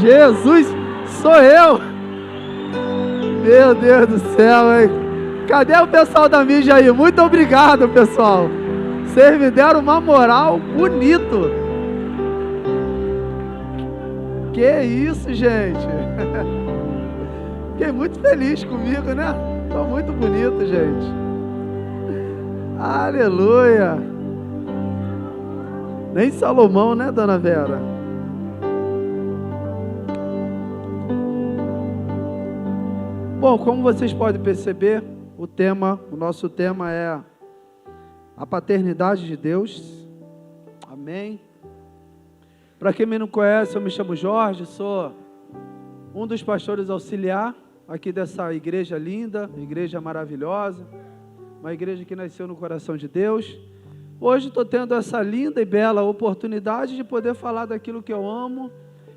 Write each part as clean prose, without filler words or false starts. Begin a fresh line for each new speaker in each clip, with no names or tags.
Jesus, sou eu. Meu Deus do céu, hein? Cadê o pessoal da mídia aí? Muito obrigado, pessoal. Vocês me deram uma moral bonito. Que isso, gente. Fiquei muito feliz comigo, né? Tô muito bonito, gente. Aleluia. Nem Salomão, né, dona Vera? Bom, como vocês podem perceber, o nosso tema é a paternidade de Deus. Amém. Para quem me não conhece, eu me chamo Jorge, sou um dos pastores auxiliar aqui dessa igreja linda, igreja maravilhosa, uma igreja que nasceu no coração de Deus. Hoje estou tendo essa linda e bela oportunidade de poder falar daquilo que eu amo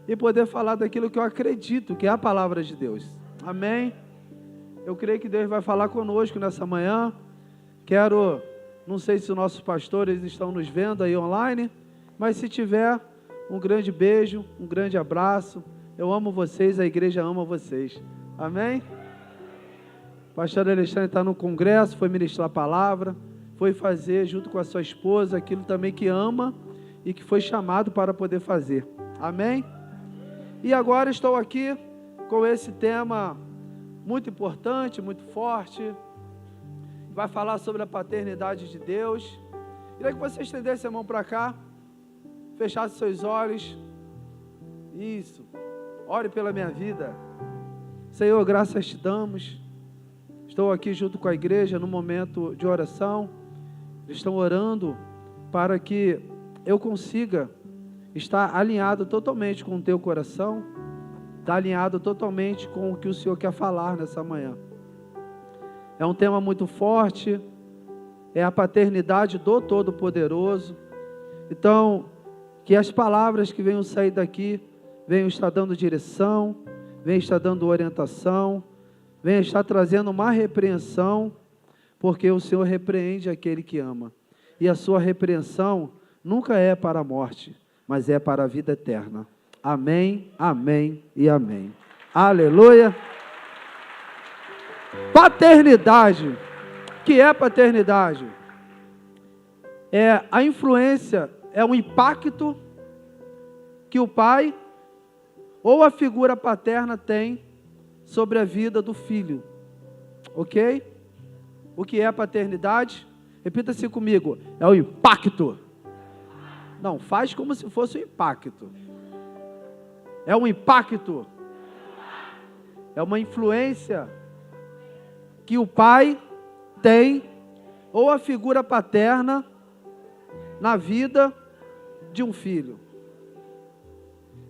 e poder falar daquilo que eu acredito, que é a palavra de Deus. Amém? Eu creio que Deus vai falar conosco nessa manhã. Não sei se os nossos pastores estão nos vendo aí online, mas se tiver, um grande beijo, um grande abraço. Eu amo vocês, a igreja ama vocês. Amém? O pastor Alexandre está no congresso, foi ministrar a palavra, foi fazer junto com a sua esposa aquilo também que ama e que foi chamado para poder fazer. Amém? E agora estou aqui com esse tema muito importante, muito forte. Vai falar sobre a paternidade de Deus. Queria que você estendesse a mão para cá, fechasse seus olhos. Isso. Ore pela minha vida. Senhor, graças te damos. Estou aqui junto com a igreja no momento de oração. Eles estão orando para que eu consiga estar alinhado totalmente com o teu coração, estar alinhado totalmente com o que o Senhor quer falar nessa manhã. É um tema muito forte, é a paternidade do Todo-Poderoso. Então, que as palavras que venham sair daqui, venham estar dando direção, venham estar dando orientação, venham estar trazendo uma repreensão, porque o Senhor repreende aquele que ama. E a sua repreensão nunca é para a morte, mas é para a vida eterna. Amém, amém e amém. Aleluia. Paternidade. O que é paternidade? É a influência, é o impacto que o pai ou a figura paterna tem sobre a vida do filho. Ok? O que é a paternidade? Repita-se comigo. É o impacto. Não, faz como se fosse o impacto. É um impacto. É uma influência que o pai tem, ou a figura paterna, na vida de um filho.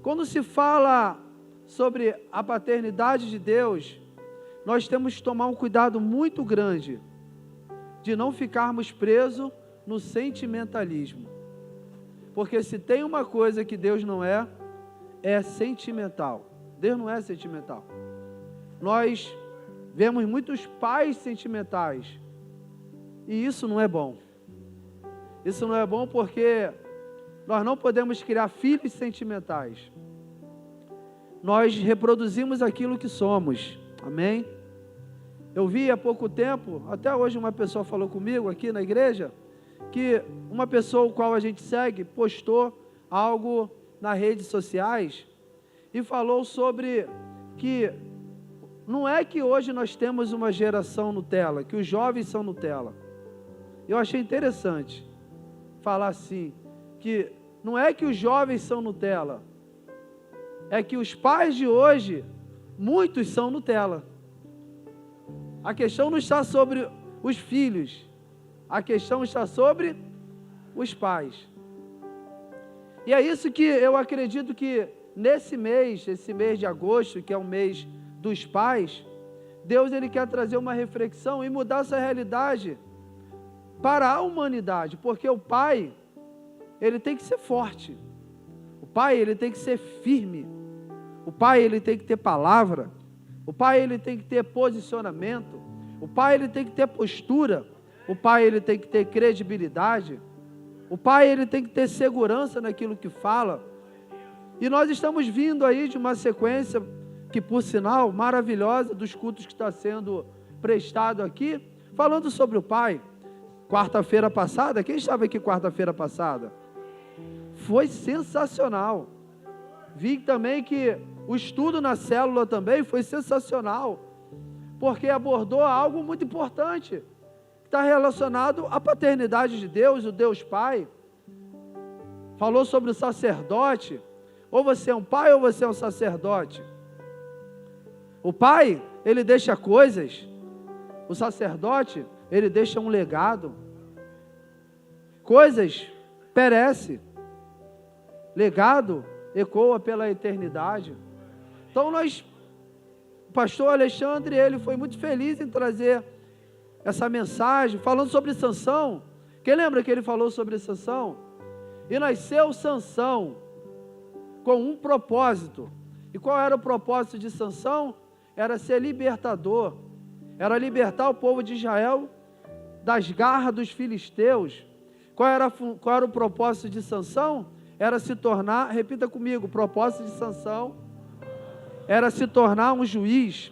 Quando se fala sobre a paternidade de Deus, nós temos que tomar um cuidado muito grande de não ficarmos presos no sentimentalismo. Porque se tem uma coisa que Deus não é, é sentimental. Deus não é sentimental. Nós vemos muitos pais sentimentais. E isso não é bom. Isso não é bom porque nós não podemos criar filhos sentimentais. Nós reproduzimos aquilo que somos. Amém? Eu vi há pouco tempo, até hoje uma pessoa falou comigo aqui na igreja, que uma pessoa o qual a gente segue postou algo nas redes sociais e falou sobre que não é que hoje nós temos uma geração Nutella, que os jovens são Nutella. Eu achei interessante falar assim, que não é que os jovens são Nutella, é que os pais de hoje, muitos são Nutella. A questão não está sobre os filhos, a questão está sobre os pais. E é isso que eu acredito que nesse mês, esse mês de agosto, que é o mês dos pais, Deus ele quer trazer uma reflexão e mudar essa realidade para a humanidade, porque o pai, ele tem que ser forte, o pai ele tem que ser firme, o pai ele tem que ter palavra, o pai ele tem que ter posicionamento, o pai ele tem que ter postura, o pai ele tem que ter credibilidade, o pai ele tem que ter segurança naquilo que fala. E nós estamos vindo aí de uma sequência que, por sinal, maravilhosa, dos cultos que está sendo prestado aqui, falando sobre o Pai. Quarta-feira passada, quem estava aqui quarta-feira passada? Foi sensacional. Vi também que o estudo na célula também foi sensacional, porque abordou algo muito importante, que está relacionado à paternidade de Deus, o Deus Pai. Falou sobre o sacerdote. Ou você é um pai ou você é um sacerdote. O pai, ele deixa coisas. O sacerdote, ele deixa um legado. Coisas perecem. Legado ecoa pela eternidade. Então o pastor Alexandre, ele foi muito feliz em trazer essa mensagem, falando sobre Sansão. Quem lembra que ele falou sobre Sansão? E nasceu Sansão com um propósito. E qual era o propósito de Sansão? Era ser libertador. Era libertar o povo de Israel das garras dos filisteus. Qual era o propósito de Sansão? Era se tornar, repita comigo, o propósito de Sansão era se tornar um juiz.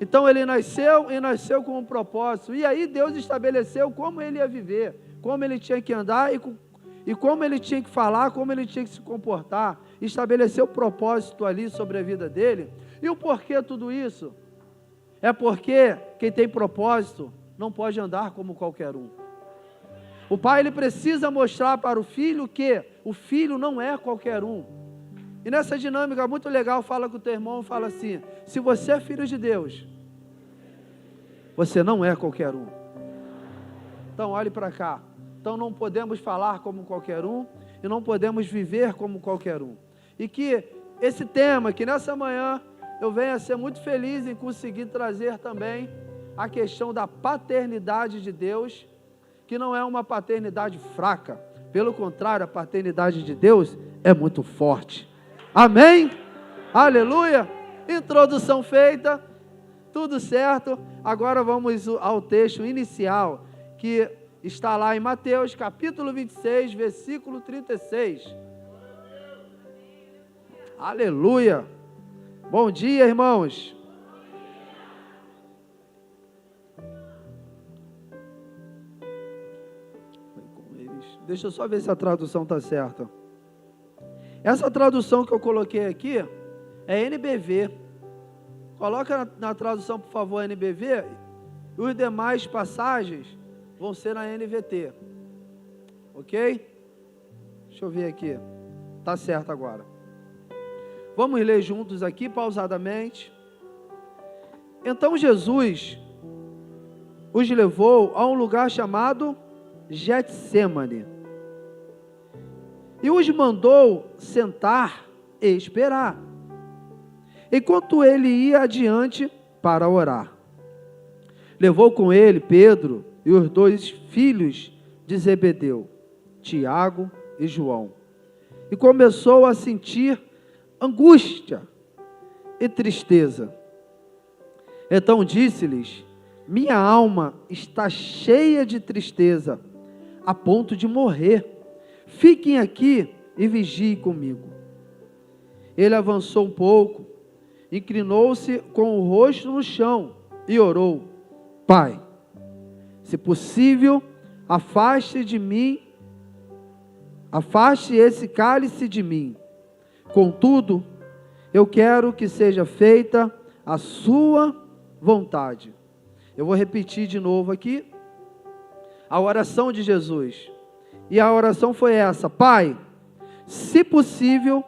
Então ele nasceu com um propósito. E aí Deus estabeleceu como ele ia viver, como ele tinha que andar e como ele tinha que falar, como ele tinha que se comportar. Estabeleceu o propósito ali sobre a vida dele. E o porquê tudo isso? É porque quem tem propósito não pode andar como qualquer um. O pai, ele precisa mostrar para o filho que o filho não é qualquer um. E nessa dinâmica muito legal, fala com o teu irmão, fala assim: se você é filho de Deus, você não é qualquer um. Então olhe para cá. Então não podemos falar como qualquer um e não podemos viver como qualquer um. E que esse tema, que nessa manhã eu venha a ser muito feliz em conseguir trazer também a questão da paternidade de Deus, que não é uma paternidade fraca. Pelo contrário, a paternidade de Deus é muito forte. Amém? Aleluia! Introdução feita, tudo certo. Agora vamos ao texto inicial, que está lá em Mateus, capítulo 26, versículo 36. Aleluia! Bom dia, irmãos. Deixa eu só ver se a tradução está certa. Essa tradução que eu coloquei aqui é NBV. Coloca na tradução, por favor, NBV. E os demais passagens vão ser na NVT. Ok? Deixa eu ver aqui. Está certo agora. Vamos ler juntos aqui, pausadamente. Então Jesus os levou a um lugar chamado Getsêmani e os mandou sentar e esperar, enquanto ele ia adiante para orar. Levou com ele Pedro e os 2 filhos de Zebedeu, Tiago e João, e começou a sentir angústia e tristeza. Então disse-lhes: minha alma está cheia de tristeza, a ponto de morrer. Fiquem aqui e vigiem comigo. Ele avançou um pouco, inclinou-se com o rosto no chão e orou: Pai, se possível, afaste esse cálice de mim. Contudo, eu quero que seja feita a sua vontade. Eu vou repetir de novo aqui a oração de Jesus. E a oração foi essa: Pai, se possível,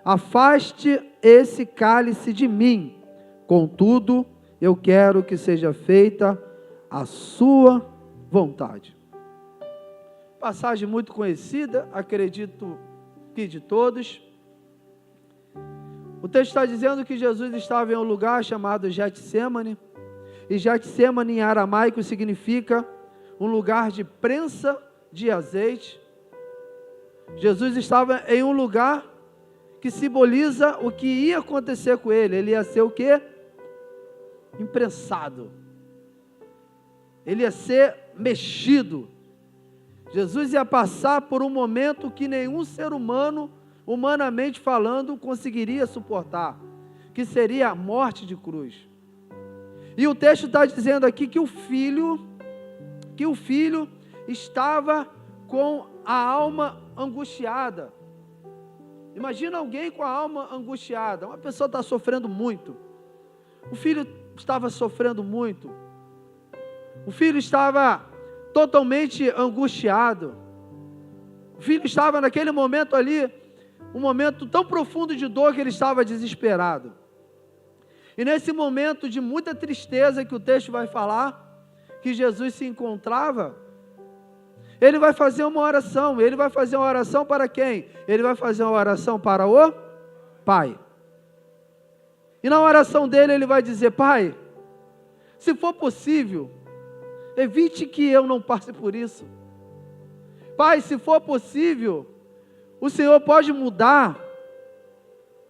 afaste esse cálice de mim. Contudo, eu quero que seja feita a sua vontade. Passagem muito conhecida, acredito que de todos. O texto está dizendo que Jesus estava em um lugar chamado Getsêmani. E Getsêmani em aramaico significa um lugar de prensa de azeite. Jesus estava em um lugar que simboliza o que ia acontecer com ele. Ele ia ser o quê? Imprensado. Ele ia ser mexido. Jesus ia passar por um momento que nenhum ser humano humanamente falando, conseguiria suportar, que seria a morte de cruz. E o texto está dizendo aqui que o filho estava com a alma angustiada. Imagina alguém com a alma angustiada. Uma pessoa está sofrendo muito. O filho estava sofrendo muito. O filho estava totalmente angustiado. O filho estava naquele momento ali, um momento tão profundo de dor que ele estava desesperado. E nesse momento de muita tristeza que o texto vai falar, que Jesus se encontrava, ele vai fazer uma oração. Ele vai fazer uma oração para quem? Ele vai fazer uma oração para o Pai. E na oração dele ele vai dizer: Pai, se for possível, evite que eu não passe por isso. Pai, se for possível, o Senhor pode mudar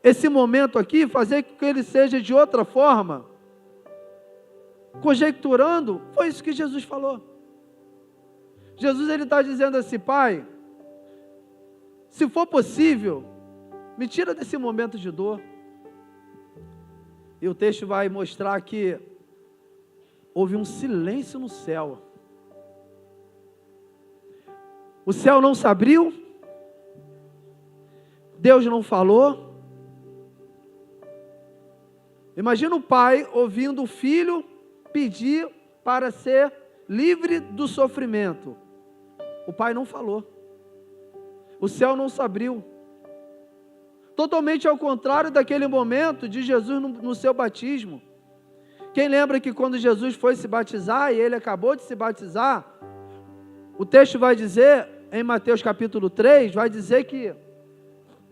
esse momento aqui, fazer com que ele seja de outra forma. Conjecturando, foi isso que Jesus falou. Jesus ele está dizendo assim: Pai, se for possível, me tira desse momento de dor. E o texto vai mostrar que houve um silêncio no céu. O céu não se abriu, Deus não falou. Imagina o pai ouvindo o filho pedir para ser livre do sofrimento. O pai não falou. O céu não se abriu. Totalmente ao contrário daquele momento de Jesus no seu batismo. Quem lembra que quando Jesus foi se batizar, e ele acabou de se batizar, o texto vai dizer, em Mateus capítulo 3, vai dizer que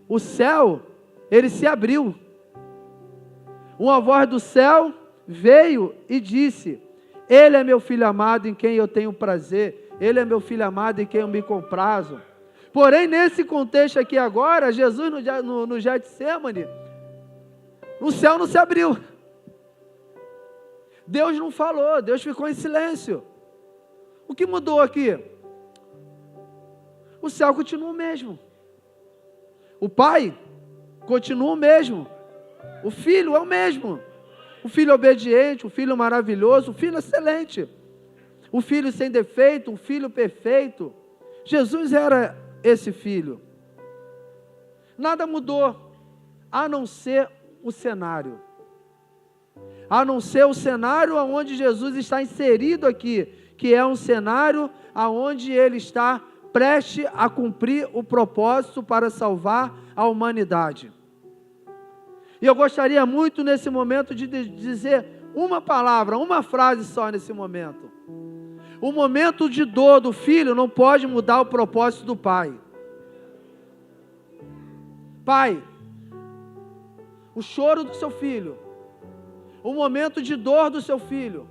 o céu, ele se abriu. Uma voz do céu veio e disse: Ele é meu filho amado em quem eu tenho prazer. Ele é meu filho amado em quem eu me comprazo. Porém, nesse contexto aqui agora, Jesus no Getsêmani, o céu não se abriu. Deus não falou, Deus ficou em silêncio. O que mudou aqui? O céu continua o mesmo. O Pai continua o mesmo. O Filho é o mesmo. O Filho obediente, o Filho maravilhoso, o Filho excelente. O Filho sem defeito, o Filho perfeito. Jesus era esse Filho. Nada mudou, a não ser o cenário. A não ser o cenário onde Jesus está inserido aqui, que é um cenário onde Ele está prestes a cumprir o propósito para salvar a humanidade. E eu gostaria muito nesse momento de dizer uma palavra, uma frase só nesse momento. O momento de dor do filho não pode mudar o propósito do pai. Pai, o choro do seu filho, o momento de dor do seu filho,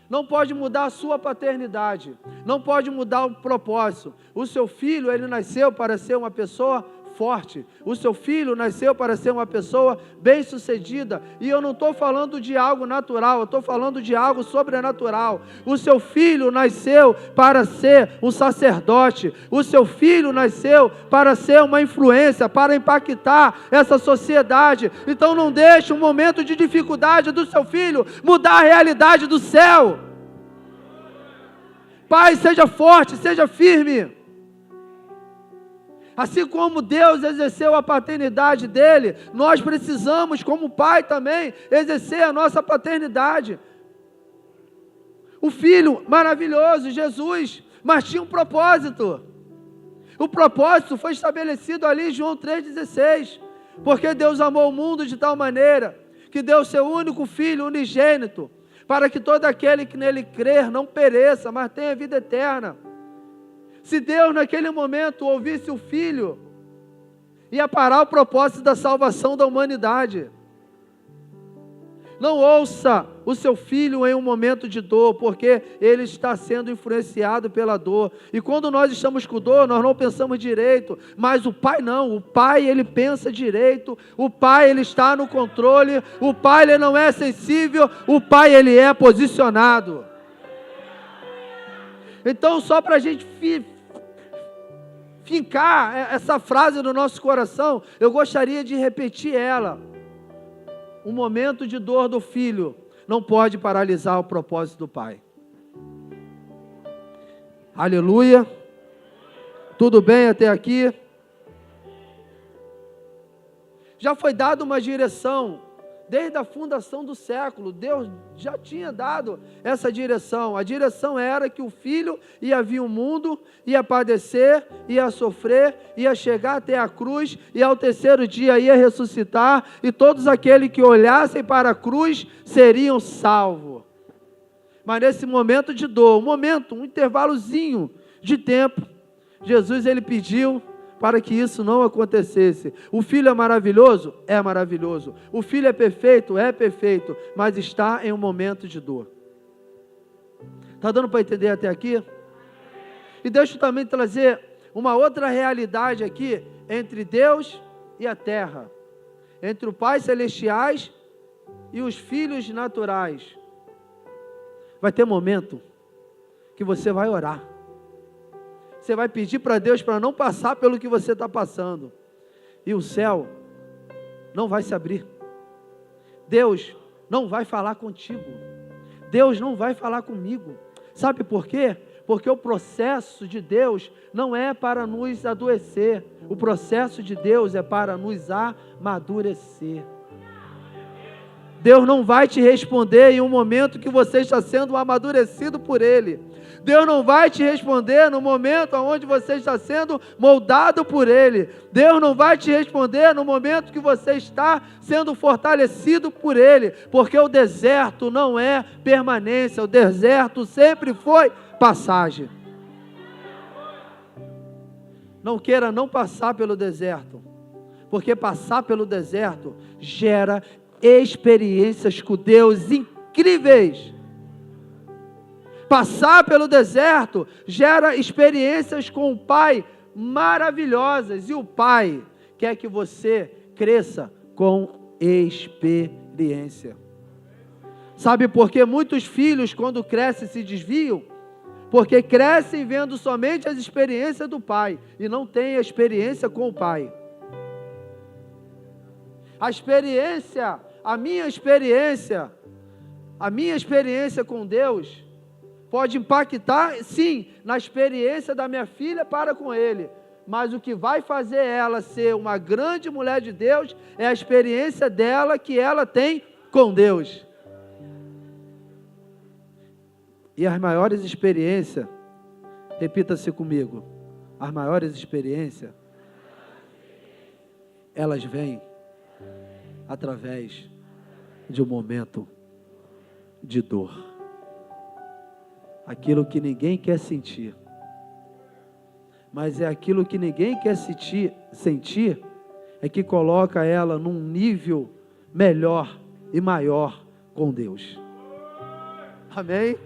não pode mudar a sua paternidade, não pode mudar o propósito. O seu filho, ele nasceu para ser uma pessoa forte. O seu filho nasceu para ser uma pessoa bem-sucedida. E eu não estou falando de algo natural, eu estou falando de algo sobrenatural. O seu filho nasceu para ser um sacerdote. O seu filho nasceu para ser uma influência, para impactar essa sociedade. Então não deixe um momento de dificuldade do seu filho mudar a realidade do céu. Pai, seja forte, seja firme. Assim como Deus exerceu a paternidade dele, nós precisamos, como pai também, exercer a nossa paternidade. O filho maravilhoso, Jesus, mas tinha um propósito. O propósito foi estabelecido ali em João 3,16. Porque Deus amou o mundo de tal maneira que deu o seu único filho unigênito, para que todo aquele que nele crer não pereça, mas tenha vida eterna. Se Deus naquele momento ouvisse o Filho, ia parar o propósito da salvação da humanidade. Não ouça o seu filho em um momento de dor, porque ele está sendo influenciado pela dor. E quando nós estamos com dor, nós não pensamos direito, mas o pai não. O pai, ele pensa direito, o pai, ele está no controle, o pai, ele não é sensível, o pai, ele é posicionado. Então, só para a gente fincar essa frase no nosso coração, eu gostaria de repetir ela. O momento de dor do filho não pode paralisar o propósito do pai. Aleluia. Tudo bem até aqui? Já foi dada uma direção, desde a fundação do século, Deus já tinha dado essa direção. A direção era que o filho ia vir ao mundo, ia padecer, ia sofrer, ia chegar até a cruz, e ao terceiro dia ia ressuscitar, e todos aqueles que olhassem para a cruz seriam salvos. Mas nesse momento de dor, um intervalozinho de tempo, Jesus ele pediu para que isso não acontecesse. O filho é maravilhoso? É maravilhoso. O filho é perfeito? É perfeito. Mas está em um momento de dor. Está dando para entender até aqui? E deixa eu também trazer uma outra realidade aqui, entre Deus e a terra. Entre os pais celestiais e os filhos naturais. Vai ter momento que você vai orar. Você vai pedir para Deus para não passar pelo que você está passando. E o céu não vai se abrir. Deus não vai falar contigo. Deus não vai falar comigo. Sabe por quê? Porque o processo de Deus não é para nos adoecer. O processo de Deus é para nos amadurecer. Deus não vai te responder em um momento que você está sendo amadurecido por Ele. Deus não vai te responder no momento onde você está sendo moldado por Ele. Deus não vai te responder no momento que você está sendo fortalecido por Ele. Porque o deserto não é permanência, o deserto sempre foi passagem. Não queira não passar pelo deserto, porque passar pelo deserto gera experiências com Deus incríveis. Passar pelo deserto gera experiências com o Pai maravilhosas. E o Pai quer que você cresça com experiência. Sabe por que muitos filhos, quando crescem, se desviam? Porque crescem vendo somente as experiências do Pai e não têm a experiência com o Pai. A minha experiência com Deus pode impactar, sim, na experiência da minha filha para com Ele. Mas o que vai fazer ela ser uma grande mulher de Deus é a experiência dela que ela tem com Deus. E as maiores experiências, repita-se comigo, as maiores experiências, elas vêm através de um momento de dor. Aquilo que ninguém quer sentir. Mas é aquilo que ninguém quer sentir é que coloca ela num nível melhor e maior com Deus. Amém?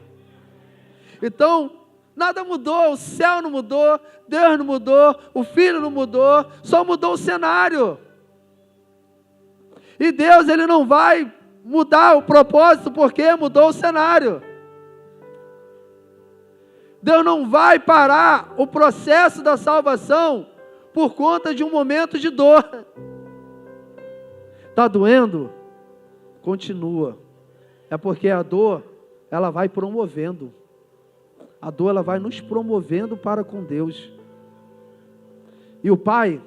Então, nada mudou, o céu não mudou, Deus não mudou, o Filho não mudou, só mudou o cenário. E Deus, Ele não vai mudar o propósito porque mudou o cenário. Deus não vai parar o processo da salvação por conta de um momento de dor. Está doendo? Continua. É porque a dor, ela vai promovendo. A dor, ela vai nos promovendo para com Deus. E o Pai,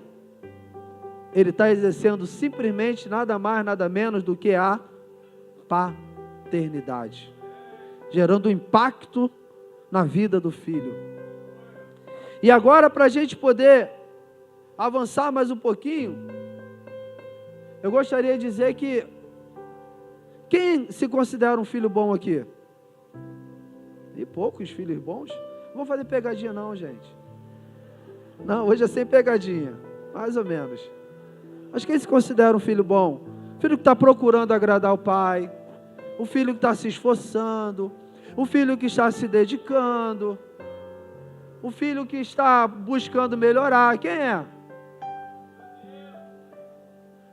Ele está exercendo simplesmente nada mais, nada menos do que a paternidade. Gerando um impacto na vida do filho. E agora, para a gente poder avançar mais um pouquinho, eu gostaria de dizer que quem se considera um filho bom aqui? E poucos filhos bons? Não vou fazer pegadinha não, gente. Não, hoje é sem pegadinha, mais ou menos. Mas quem se considera um filho bom? Filho que está procurando agradar o pai, o filho que está se esforçando, o filho que está se dedicando, o filho que está buscando melhorar. Quem é?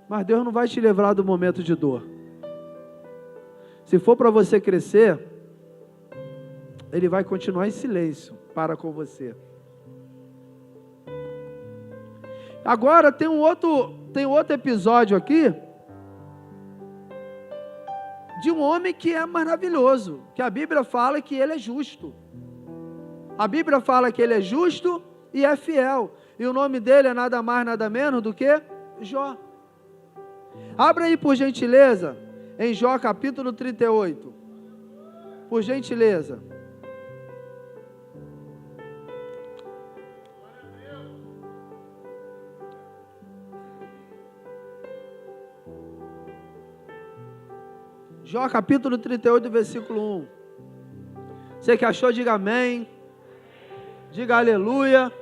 Mas Deus não vai te livrar do momento de dor. Se for para você crescer, Ele vai continuar em silêncio para com você. Agora tem outro episódio aqui de um homem que é maravilhoso, que a Bíblia fala que ele é justo. A Bíblia fala que ele é justo e é fiel. E o nome dele é nada mais, nada menos do que Jó. Abra aí, por gentileza, em Jó capítulo 38. Por gentileza. Jó capítulo 38, versículo 1. Você que achou, diga amém. Diga aleluia.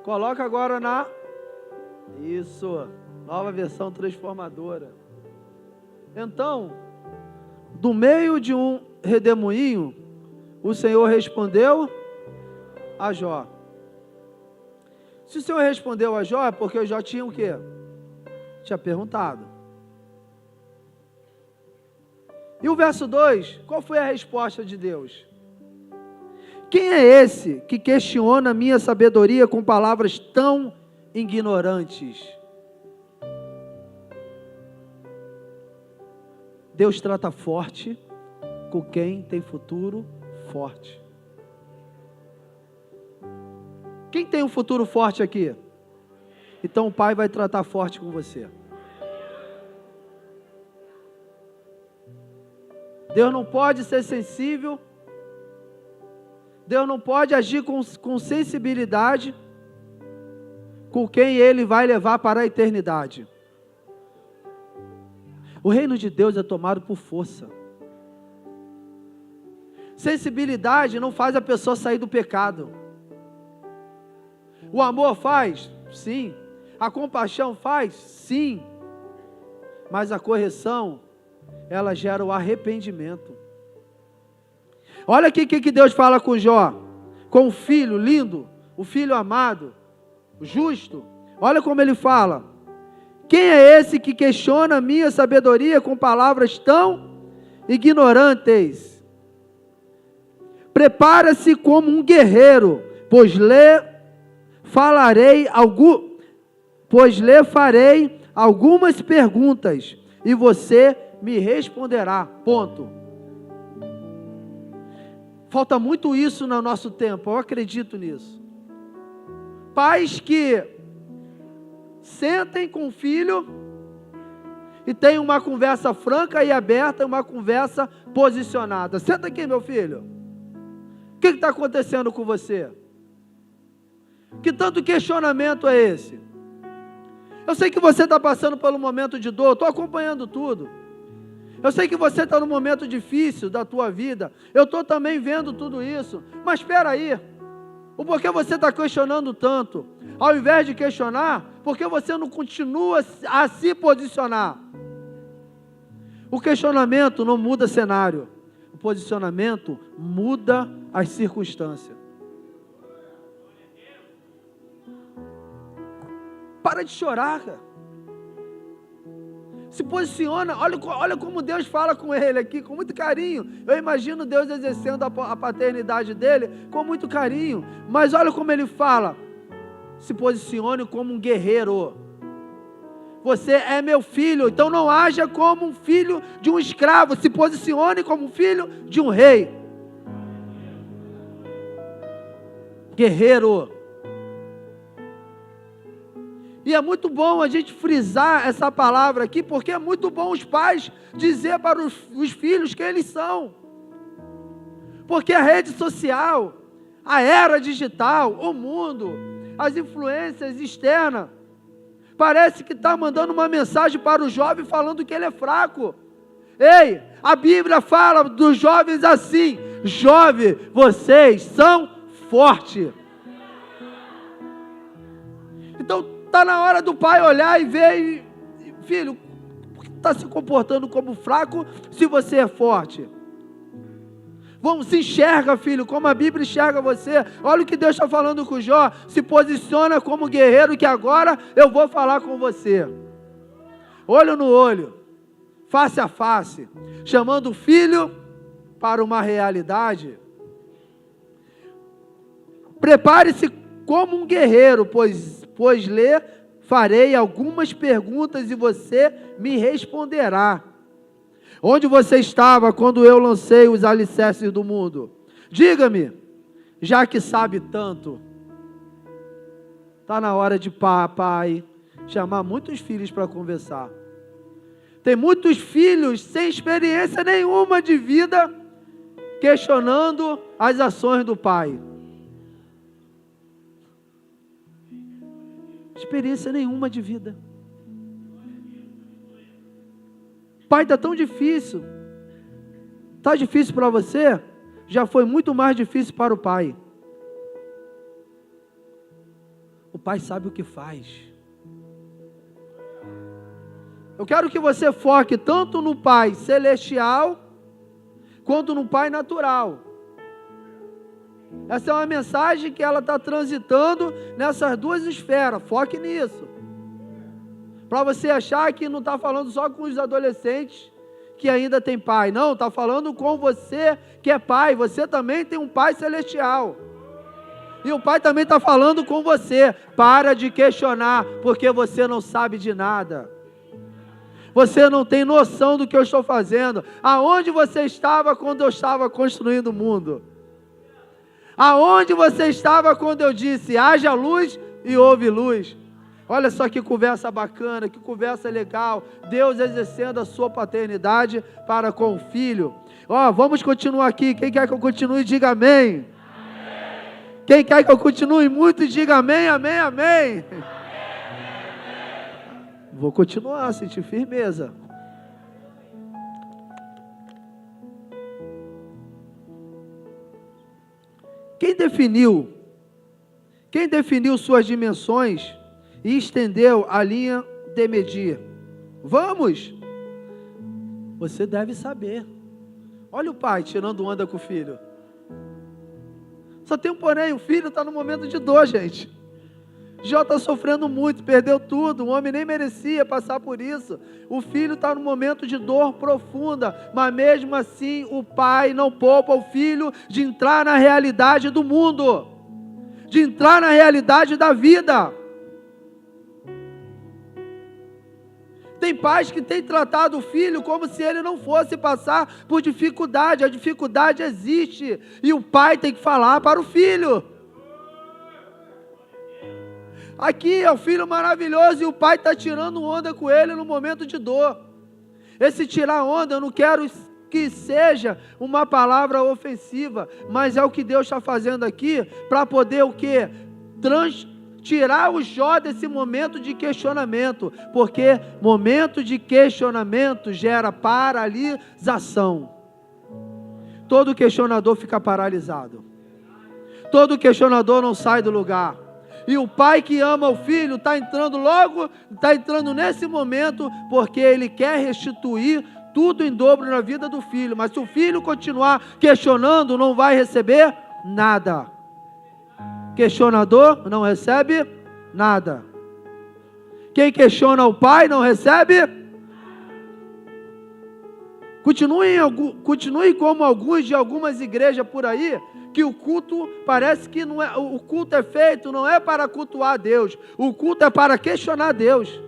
Coloca agora Isso, nova versão transformadora. Então, do meio de um redemoinho, o Senhor respondeu a Jó. Se o Senhor respondeu a Jó, é porque o Jó tinha o quê? Tinha perguntado. E o verso 2, qual foi a resposta de Deus? Quem é esse que questiona a minha sabedoria com palavras tão ignorantes? Deus trata forte com quem tem futuro forte. Quem tem um futuro forte aqui? Então o Pai vai tratar forte com você. Deus não pode ser sensível. Deus não pode agir com sensibilidade com quem Ele vai levar para a eternidade. O reino de Deus é tomado por força. Sensibilidade não faz a pessoa sair do pecado. O amor faz? Sim. A compaixão faz? Sim. Mas a correção, ela gera o arrependimento. Olha aqui o que Deus fala com Jó, com o filho lindo, o filho amado, o justo. Olha como ele fala: quem é esse que questiona a minha sabedoria com palavras tão ignorantes? Prepara-se como um guerreiro, pois lhe farei algumas perguntas e você me responderá. Ponto. Falta muito isso no nosso tempo, eu acredito nisso. Pais que sentem com o filho e tem uma conversa franca e aberta, uma conversa posicionada. Senta aqui, meu filho. O que está acontecendo com você? Que tanto questionamento é esse? Eu sei que você está passando por um momento de dor, estou acompanhando tudo. Eu sei que você está num momento difícil da tua vida, eu estou também vendo tudo isso, mas espera aí, o porquê você está questionando tanto? Ao invés de questionar, por que você não continua a se posicionar? O questionamento não muda cenário, o posicionamento muda as circunstâncias. Para de chorar, cara. Se posiciona, olha como Deus fala com ele aqui, com muito carinho. Eu imagino Deus exercendo a paternidade dele com muito carinho. Mas olha como ele fala: se posicione como um guerreiro. Você é meu filho, então não haja como um filho de um escravo. Se posicione como um filho de um rei. Guerreiro. E é muito bom a gente frisar essa palavra aqui, porque é muito bom os pais dizer para os filhos quem eles são. Porque a rede social, a era digital, o mundo, as influências externas, parece que está mandando uma mensagem para o jovem falando que ele é fraco. Ei, a Bíblia fala dos jovens assim: jovem, vocês são fortes. Então, está na hora do pai olhar e ver, filho, por que está se comportando como fraco se você é forte? Vamos, se enxerga, filho, como a Bíblia enxerga você. Olha o que Deus está falando com Jó. Se posiciona como guerreiro, que agora eu vou falar com você. Olho no olho, face a face, chamando o filho para uma realidade. Prepare-se como um guerreiro, pois lhe farei algumas perguntas e você me responderá. Onde você estava quando eu lancei os alicerces do mundo? Diga-me, já que sabe tanto. Está na hora de pai chamar muitos filhos para conversar. Tem muitos filhos sem experiência nenhuma de vida, questionando as ações do pai. Experiência nenhuma de vida. Pai, está tão difícil. Está difícil para você? Já foi muito mais difícil para o pai. O pai sabe o que faz. Eu quero que você foque tanto no pai celestial, quanto no pai natural. Essa é uma mensagem que ela está transitando nessas duas esferas. Foque nisso. Para você achar que não está falando só com os adolescentes que ainda tem pai. Não, está falando com você que é pai. Você também tem um pai celestial. E o pai também está falando com você. Para de questionar, porque você não sabe de nada. Você não tem noção do que eu estou fazendo. Aonde você estava quando eu estava construindo o mundo? Aonde você estava quando eu disse, haja luz e houve luz? Olha só que conversa bacana, que conversa legal. Deus exercendo a sua paternidade para com o filho. Vamos continuar aqui. Quem quer que eu continue, diga amém. Quem quer que eu continue muito, diga amém, amém, amém. Vou continuar, sentir firmeza. Quem definiu suas dimensões e estendeu a linha de medir? Vamos! Você deve saber. Olha o pai tirando onda com o filho. Só tem um porém, o filho está no momento de dor, gente. Jó está sofrendo muito, perdeu tudo, o homem nem merecia passar por isso. O filho está no momento de dor profunda, mas mesmo assim o pai não poupa o filho de entrar na realidade do mundo, de entrar na realidade da vida. Tem pais que têm tratado o filho como se ele não fosse passar por dificuldade. A dificuldade existe e o pai tem que falar para o filho. Aqui é o filho maravilhoso e o pai está tirando onda com ele no momento de dor. Esse tirar onda, eu não quero que seja uma palavra ofensiva, mas é o que Deus está fazendo aqui para poder o quê? Tirar o Jó desse momento de questionamento, porque momento de questionamento gera paralisação. Todo questionador fica paralisado. Todo questionador não sai do lugar. E o pai que ama o filho está entrando nesse momento, porque ele quer restituir tudo em dobro na vida do filho. Mas se o filho continuar questionando, não vai receber nada. Questionador não recebe nada. Quem questiona o pai não recebe. Continue como alguns de algumas igrejas por aí, que o culto parece que não é, o culto é feito não é para cultuar Deus, o culto é para questionar Deus.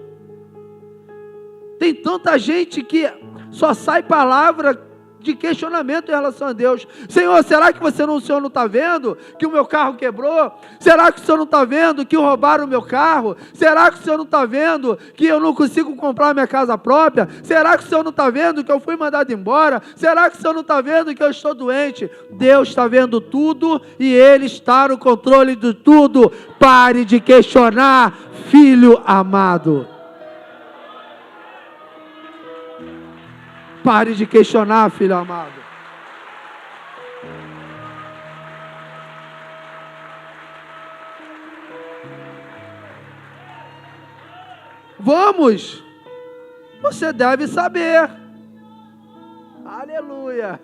Tem tanta gente que só sai palavra de questionamento em relação a Deus. Senhor, será que o Senhor não está vendo que o meu carro quebrou? Será que o Senhor não está vendo que roubaram o meu carro? Será que o Senhor não está vendo que eu não consigo comprar minha casa própria? Será que o Senhor não está vendo que eu fui mandado embora? Será que o Senhor não está vendo que eu estou doente? Deus está vendo tudo e Ele está no controle de tudo. Pare de questionar, filho amado. Pare de questionar, filho amado. Vamos! Você deve saber. Aleluia!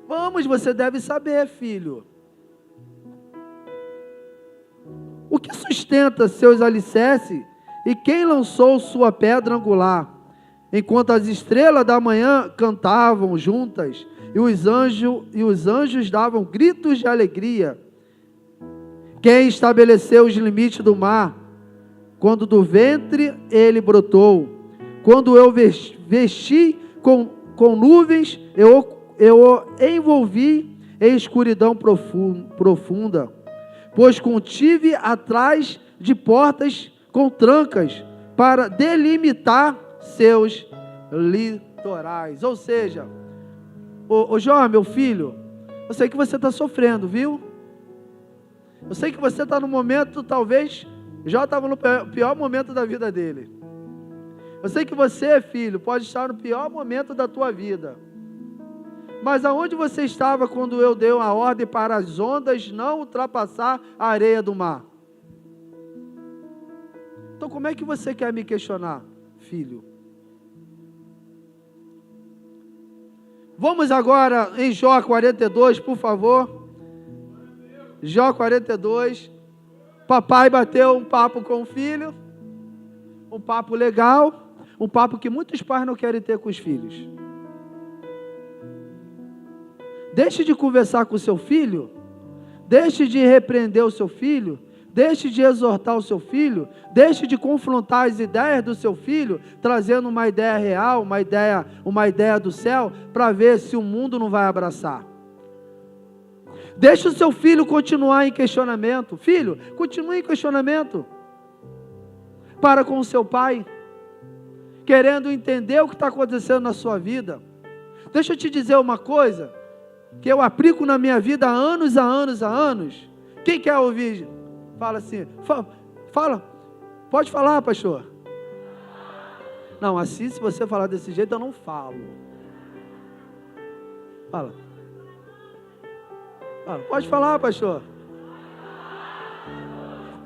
Vamos, você deve saber, filho. O que sustenta seus alicerces e quem lançou sua pedra angular? Enquanto as estrelas da manhã cantavam juntas e os anjos davam gritos de alegria. Quem estabeleceu os limites do mar? Quando do ventre ele brotou. Quando eu vesti com nuvens, eu o envolvi em escuridão profunda. Pois contive atrás de portas com trancas, para delimitar seus litorais. Ou seja, ô Jó, meu filho, eu sei que você está sofrendo, viu? Eu sei que você está no momento, talvez, Jó estava no pior momento da vida dele. Eu sei que você, filho, pode estar no pior momento da tua vida. Mas aonde você estava quando eu dei uma ordem para as ondas não ultrapassar a areia do mar? Então como é que você quer me questionar, filho? Vamos agora em Jó 42, por favor. Jó 42. Papai bateu um papo com o filho. Um papo legal. Um papo que muitos pais não querem ter com os filhos. Deixe de conversar com o seu filho. Deixe de repreender o seu filho. Deixe de exortar o seu filho. Deixe de confrontar as ideias do seu filho, trazendo uma ideia real, uma ideia do céu, para ver se o mundo não vai abraçar. Deixe o seu filho continuar em questionamento. Filho, continue em questionamento. Para com o seu pai, querendo entender o que está acontecendo na sua vida. Deixa eu te dizer uma coisa, que eu aplico na minha vida há anos. Quem quer ouvir? Fala assim, fala, pode falar, pastor. Não, assim, se você falar desse jeito, eu não falo. Fala, pode falar, pastor.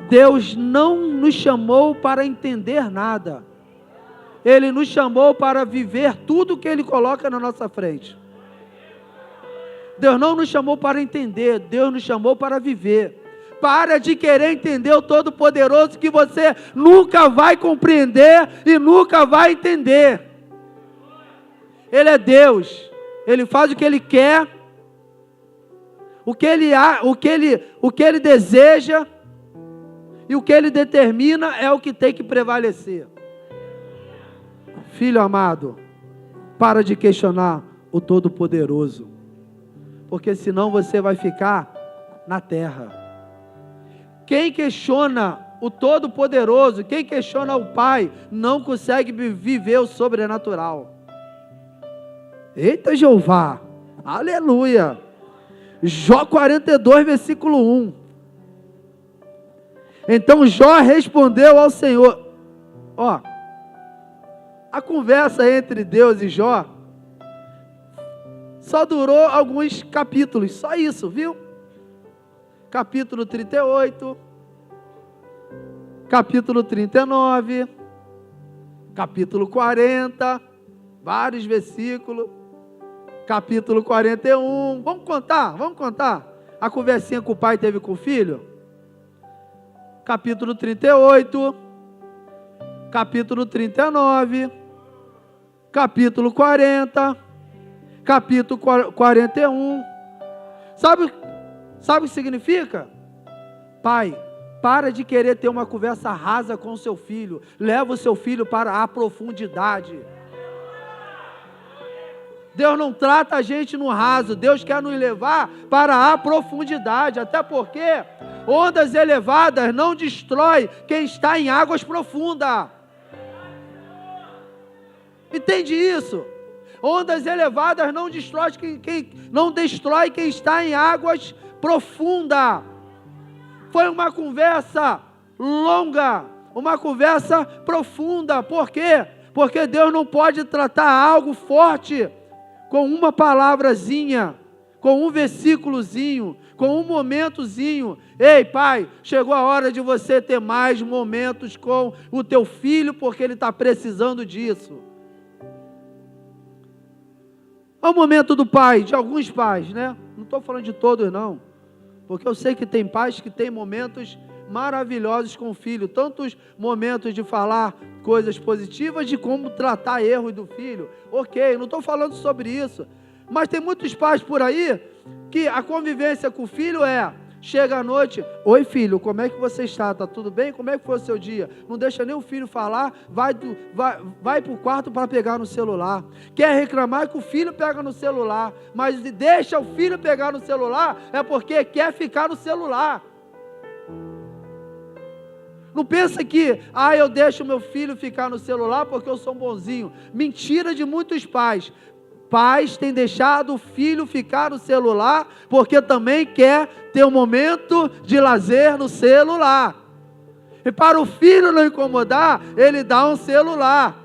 Deus não nos chamou para entender nada. Ele nos chamou para viver tudo que Ele coloca na nossa frente. Deus não nos chamou para entender, Deus nos chamou para viver. Para de querer entender o Todo-Poderoso que você nunca vai compreender e nunca vai entender. Ele é Deus, Ele faz o que Ele quer, o que Ele deseja e o que Ele determina é o que tem que prevalecer. Filho amado, para de questionar o Todo-Poderoso, porque senão você vai ficar na terra. Quem questiona o Todo-Poderoso, quem questiona o Pai, não consegue viver o sobrenatural. Eita Jeová, aleluia. Jó 42, versículo 1. Então Jó respondeu ao Senhor. A conversa entre Deus e Jó só durou alguns capítulos, só isso, viu? Capítulo 38, capítulo 39, capítulo 40, vários versículos, capítulo 41, vamos contar a conversinha que o pai teve com o filho? Capítulo 38, capítulo 39, capítulo 40, capítulo 41, sabe o que significa? Pai, para de querer ter uma conversa rasa com o seu filho. Leva o seu filho para a profundidade. Deus não trata a gente no raso. Deus quer nos levar para a profundidade. Até porque ondas elevadas não destrói quem está em águas profundas. Entende isso? Ondas elevadas não destrói quem está em águas profunda. Foi uma conversa longa, uma conversa profunda. Por quê? Porque Deus não pode tratar algo forte com uma palavrazinha, com um versículozinho, com um momentozinho. Ei, pai, chegou a hora de você ter mais momentos com o teu filho, porque ele está precisando disso. É o momento do pai, de alguns pais, né? Não estou falando de todos, não. Porque eu sei que tem pais que têm momentos maravilhosos com o filho. Tantos momentos de falar coisas positivas, de como tratar erros do filho. Ok, não estou falando sobre isso. Mas tem muitos pais por aí que a convivência com o filho é: Chega à noite, oi filho, como é que você está? Está tudo bem? Como é que foi o seu dia? Não deixa nem o filho falar, vai para o quarto para pegar no celular. Quer reclamar que o filho pega no celular, mas deixa o filho pegar no celular, é porque quer ficar no celular. Não pensa que, eu deixo meu filho ficar no celular porque eu sou um bonzinho. Mentira de muitos pais. Pais têm deixado o filho ficar no celular porque também quer ter um momento de lazer no celular. E para o filho não incomodar, ele dá um celular.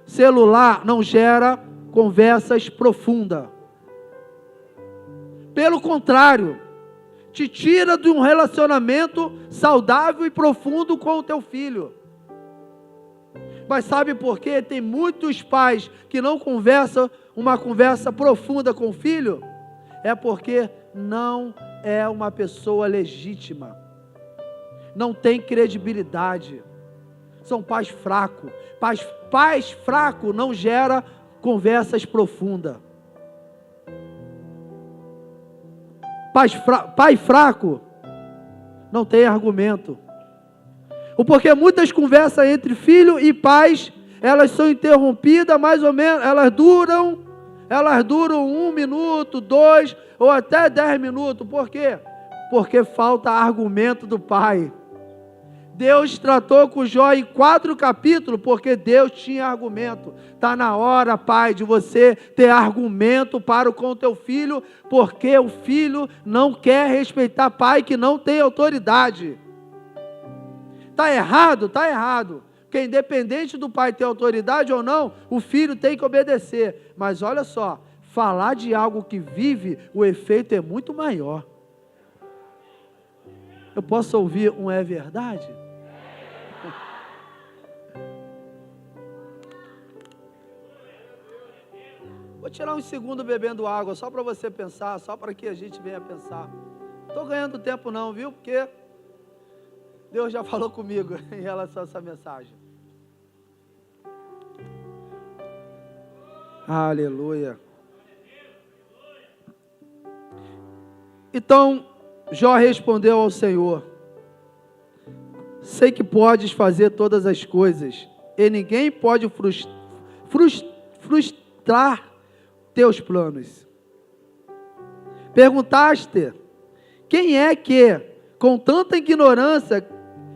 Celular não gera conversas profundas. Pelo contrário, te tira de um relacionamento saudável e profundo com o teu filho. Mas sabe por quê? Tem muitos pais que não conversam uma conversa profunda com o filho? É porque não é uma pessoa legítima. Não tem credibilidade. São pais fracos. Pais fracos não geram conversas profundas. Pai fraco não tem argumento. Porque muitas conversas entre filho e pais, elas são interrompidas mais ou menos, elas duram 1 minuto, 2 ou até 10 minutos. Por quê? Porque falta argumento do pai. Deus tratou com Jó em 4 capítulos, porque Deus tinha argumento. Está na hora, pai, de você ter argumento para com o teu filho, porque o filho não quer respeitar pai que não tem autoridade. Está errado? Está errado. Porque independente do pai ter autoridade ou não, o filho tem que obedecer. Mas olha só, falar de algo que vive, o efeito é muito maior. Eu posso ouvir um é verdade? Vou tirar um segundo bebendo água, só para você pensar, só para que a gente venha pensar. Não estou ganhando tempo não, viu? Porque Deus já falou comigo em relação a essa mensagem. Aleluia. Então, Jó respondeu ao Senhor: sei que podes fazer todas as coisas, e ninguém pode frustrar teus planos. Perguntaste, quem é que, com tanta ignorância,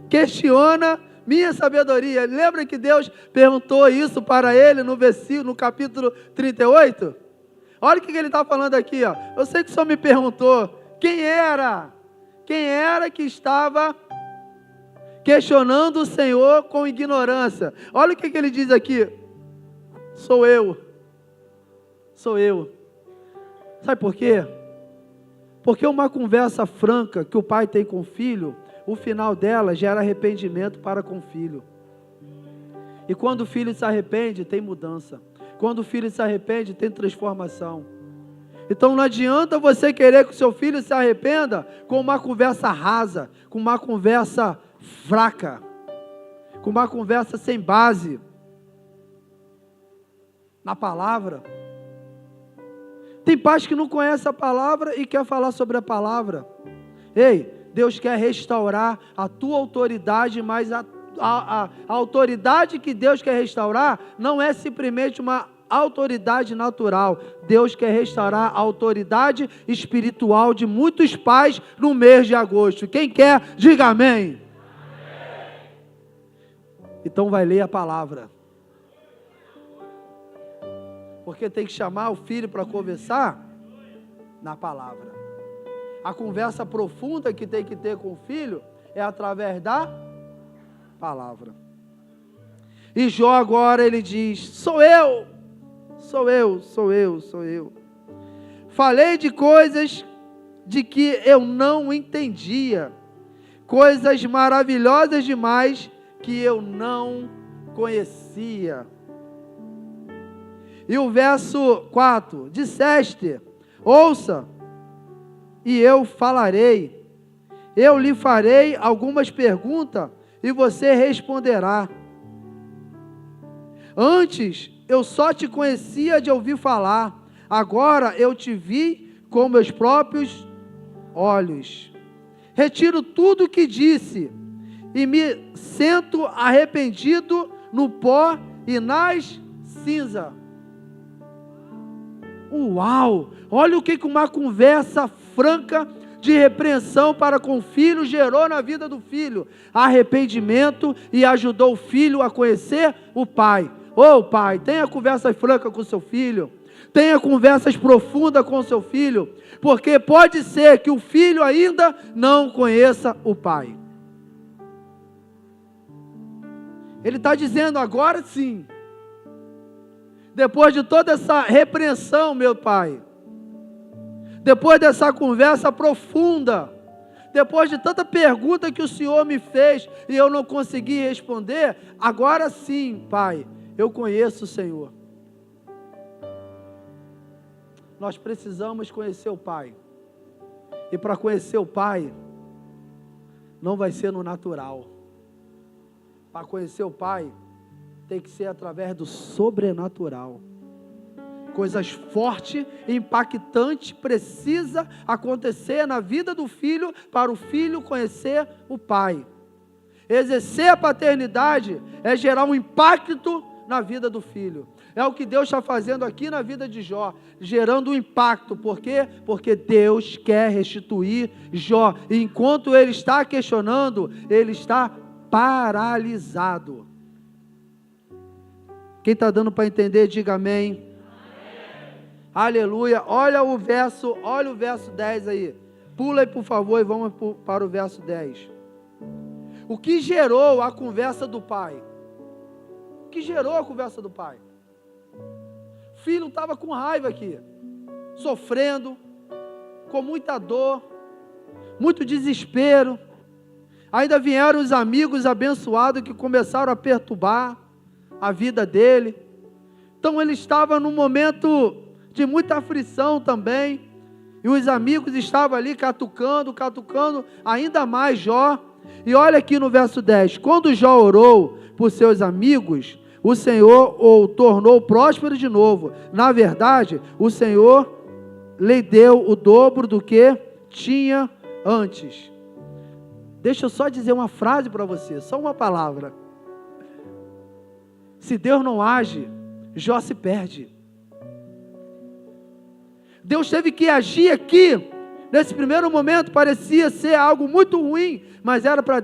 questiona minha sabedoria? Lembra que Deus perguntou isso para ele no capítulo 38? Olha o que ele está falando aqui, ó. Eu sei que o Senhor me perguntou, quem era que estava questionando o Senhor com ignorância? Olha o que ele diz aqui, sou eu. Sabe por quê? Porque uma conversa franca que o pai tem com o filho, o final dela gera arrependimento para com o filho. E quando o filho se arrepende, tem mudança. Quando o filho se arrepende, tem transformação. Então não adianta você querer que o seu filho se arrependa com uma conversa rasa, com uma conversa fraca, com uma conversa sem base na palavra. Tem pais que não conhecem a palavra e quer falar sobre a palavra. Ei, Deus quer restaurar a tua autoridade, mas a autoridade que Deus quer restaurar não é simplesmente uma autoridade natural. Deus quer restaurar a autoridade espiritual de muitos pais no mês de agosto. Quem quer, diga amém. Então vai ler a palavra. Porque tem que chamar o filho para conversar na palavra. A conversa profunda que tem que ter com o filho é através da palavra. E Jó agora ele diz, sou eu. Falei de coisas de que eu não entendia, coisas maravilhosas demais que eu não conhecia. E o verso 4, disseste, ouça, e eu falarei, eu lhe farei algumas perguntas, e você responderá. Antes, eu só te conhecia de ouvir falar, agora eu te vi com meus próprios olhos. Retiro tudo o que disse e me sento arrependido no pó e nas cinzas. Uau! Olha o que uma conversa franca de repreensão para com o filho gerou na vida do filho. Arrependimento e ajudou o filho a conhecer o pai. Ô pai, tenha conversa franca com seu filho. Tenha conversas profundas com seu filho. Porque pode ser que o filho ainda não conheça o pai. Ele está dizendo agora sim. Depois de toda essa repreensão, meu pai. Depois dessa conversa profunda. Depois de tanta pergunta que o Senhor me fez e eu não consegui responder. Agora sim, pai, eu conheço o Senhor. Nós precisamos conhecer o Pai. E para conhecer o Pai, não vai ser no natural. Para conhecer o Pai, tem que ser através do sobrenatural. Coisas fortes e impactantes precisa acontecer na vida do filho para o filho conhecer o Pai. Exercer a paternidade é gerar um impacto na vida do filho. É o que Deus está fazendo aqui na vida de Jó, gerando um impacto. Por quê? Porque Deus quer restituir Jó. E enquanto ele está questionando, ele está paralisado. Quem está dando para entender, diga amém. Amém. Aleluia. Olha o verso 10 aí. Pula aí, por favor, e vamos para o verso 10. O que gerou a conversa do pai? O que gerou a conversa do pai? O filho estava com raiva aqui, sofrendo, com muita dor, muito desespero. Ainda vieram os amigos abençoados que começaram a perturbar a vida dele. Então ele estava num momento de muita aflição também. E os amigos estavam ali catucando ainda mais Jó. E olha aqui no verso 10. Quando Jó orou por seus amigos, o Senhor o tornou próspero de novo. Na verdade, o Senhor lhe deu o dobro do que tinha antes. Deixa eu só dizer uma frase para você, só uma palavra. Se Deus não age, Jó se perde. Deus teve que agir aqui. Nesse primeiro momento parecia ser algo muito ruim, mas era para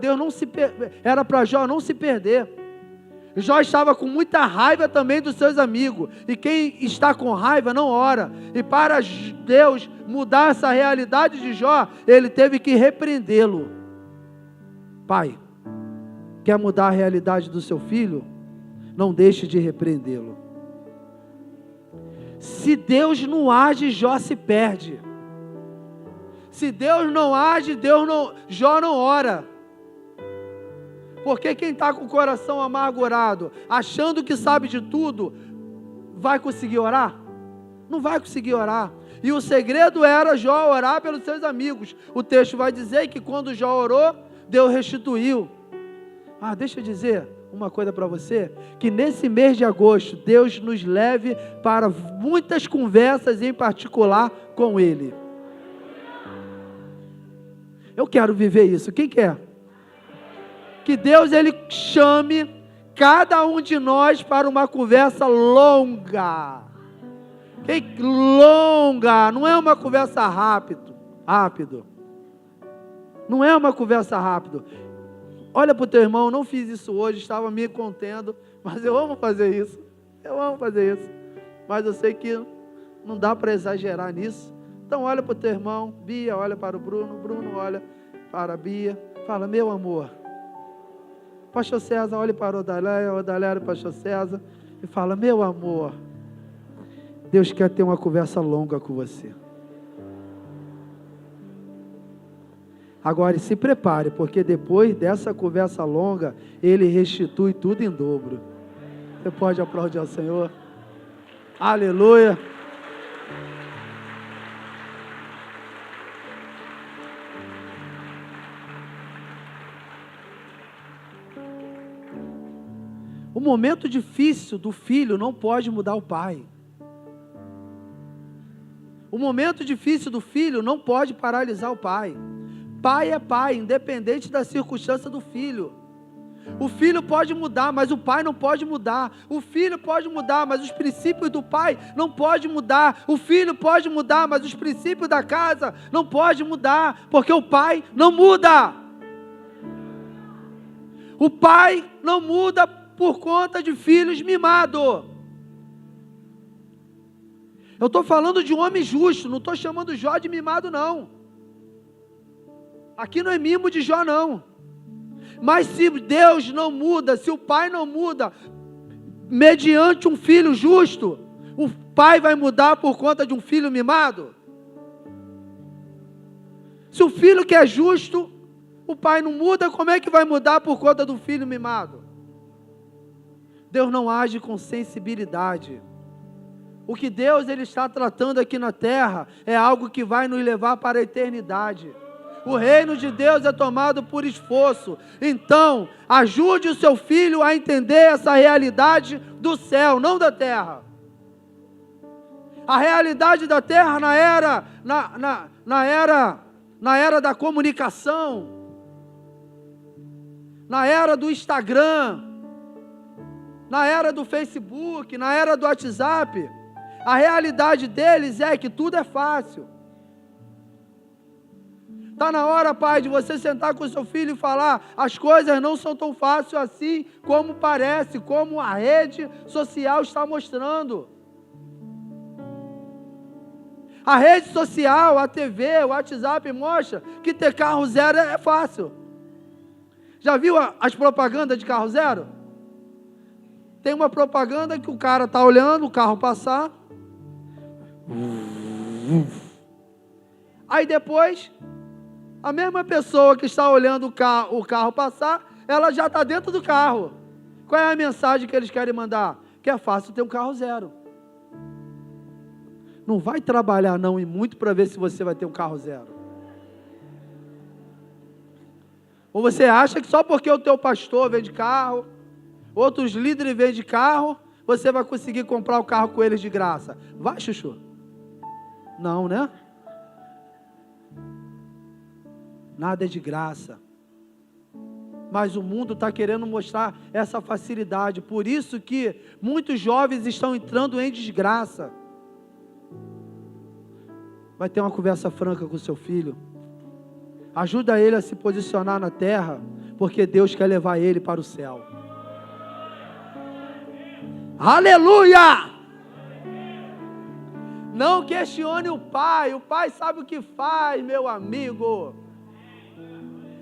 Jó não se perder. Jó estava com muita raiva também dos seus amigos. E quem está com raiva não ora. E para Deus mudar essa realidade de Jó, ele teve que repreendê-lo. Pai, quer mudar a realidade do seu filho? Não deixe de repreendê-lo. Se Deus não age, Jó se perde. Se Deus não age, Jó não ora. Porque quem está com o coração amargurado, achando que sabe de tudo, vai conseguir orar? Não vai conseguir orar. E o segredo era Jó orar pelos seus amigos. O texto vai dizer que quando Jó orou, Deus restituiu. Deixa eu dizer uma coisa para você, que nesse mês de agosto, Deus nos leve para muitas conversas em particular com Ele. Eu quero viver isso. Quem quer? Que Deus, Ele chame cada um de nós para uma conversa longa. Longa, não é uma conversa rápido. Não é uma conversa rápido. Olha para o teu irmão, não fiz isso hoje, estava me contendo, mas eu amo fazer isso. Mas eu sei que não dá para exagerar nisso. Então olha para o teu irmão, Bia olha para o Bruno, Bruno olha para a Bia, fala, meu amor. Pastor César olha para o Odaléia olha para o Pastor César e fala, meu amor, Deus quer ter uma conversa longa com você. Agora se prepare, porque depois dessa conversa longa, Ele restitui tudo em dobro. Você pode aplaudir ao Senhor? Aleluia! O momento difícil do filho não pode mudar o pai. O momento difícil do filho não pode paralisar o pai. Pai é pai, independente da circunstância do filho. O filho pode mudar, mas o pai não pode mudar. O filho pode mudar, mas os princípios do pai não podem mudar. O filho pode mudar, mas os princípios da casa não podem mudar, porque o pai não muda. O pai não muda por conta de filhos mimados. Eu estou falando de um homem justo, não estou chamando Jó de mimado, não. Aqui não é mimo de Jó, não. Mas se Deus não muda, se o pai não muda, mediante um filho justo, o pai vai mudar por conta de um filho mimado? Se o filho que é justo, o pai não muda, como é que vai mudar por conta do filho mimado? Deus não age com sensibilidade. O que Deus ele está tratando aqui na terra é algo que vai nos levar para a eternidade. O reino de Deus é tomado por esforço. Então, ajude o seu filho a entender essa realidade do céu, não da terra. A realidade da terra na era da comunicação, na era do Instagram, na era do Facebook, na era do WhatsApp, a realidade deles é que tudo é fácil. Está na hora, pai, de você sentar com o seu filho e falar: as coisas não são tão fáceis assim como parece, como a rede social está mostrando. A rede social, a TV, o WhatsApp mostra que ter carro zero é fácil. Já viu as propagandas de carro zero? Tem uma propaganda que o cara está olhando o carro passar. Aí depois, a mesma pessoa que está olhando o carro passar, ela já está dentro do carro. Qual é a mensagem que eles querem mandar? Que é fácil ter um carro zero. Não vai trabalhar não e muito para ver se você vai ter um carro zero. Ou você acha que só porque o teu pastor vende carro, outros líderes vendem carro, você vai conseguir comprar o carro com eles de graça? Vai, chuchu? Não, né? Nada é de graça. Mas o mundo está querendo mostrar essa facilidade. Por isso que muitos jovens estão entrando em desgraça. Vai ter uma conversa franca com o seu filho. Ajuda ele a se posicionar na terra, porque Deus quer levar ele para o céu. Aleluia! Não questione o pai sabe o que faz, meu amigo.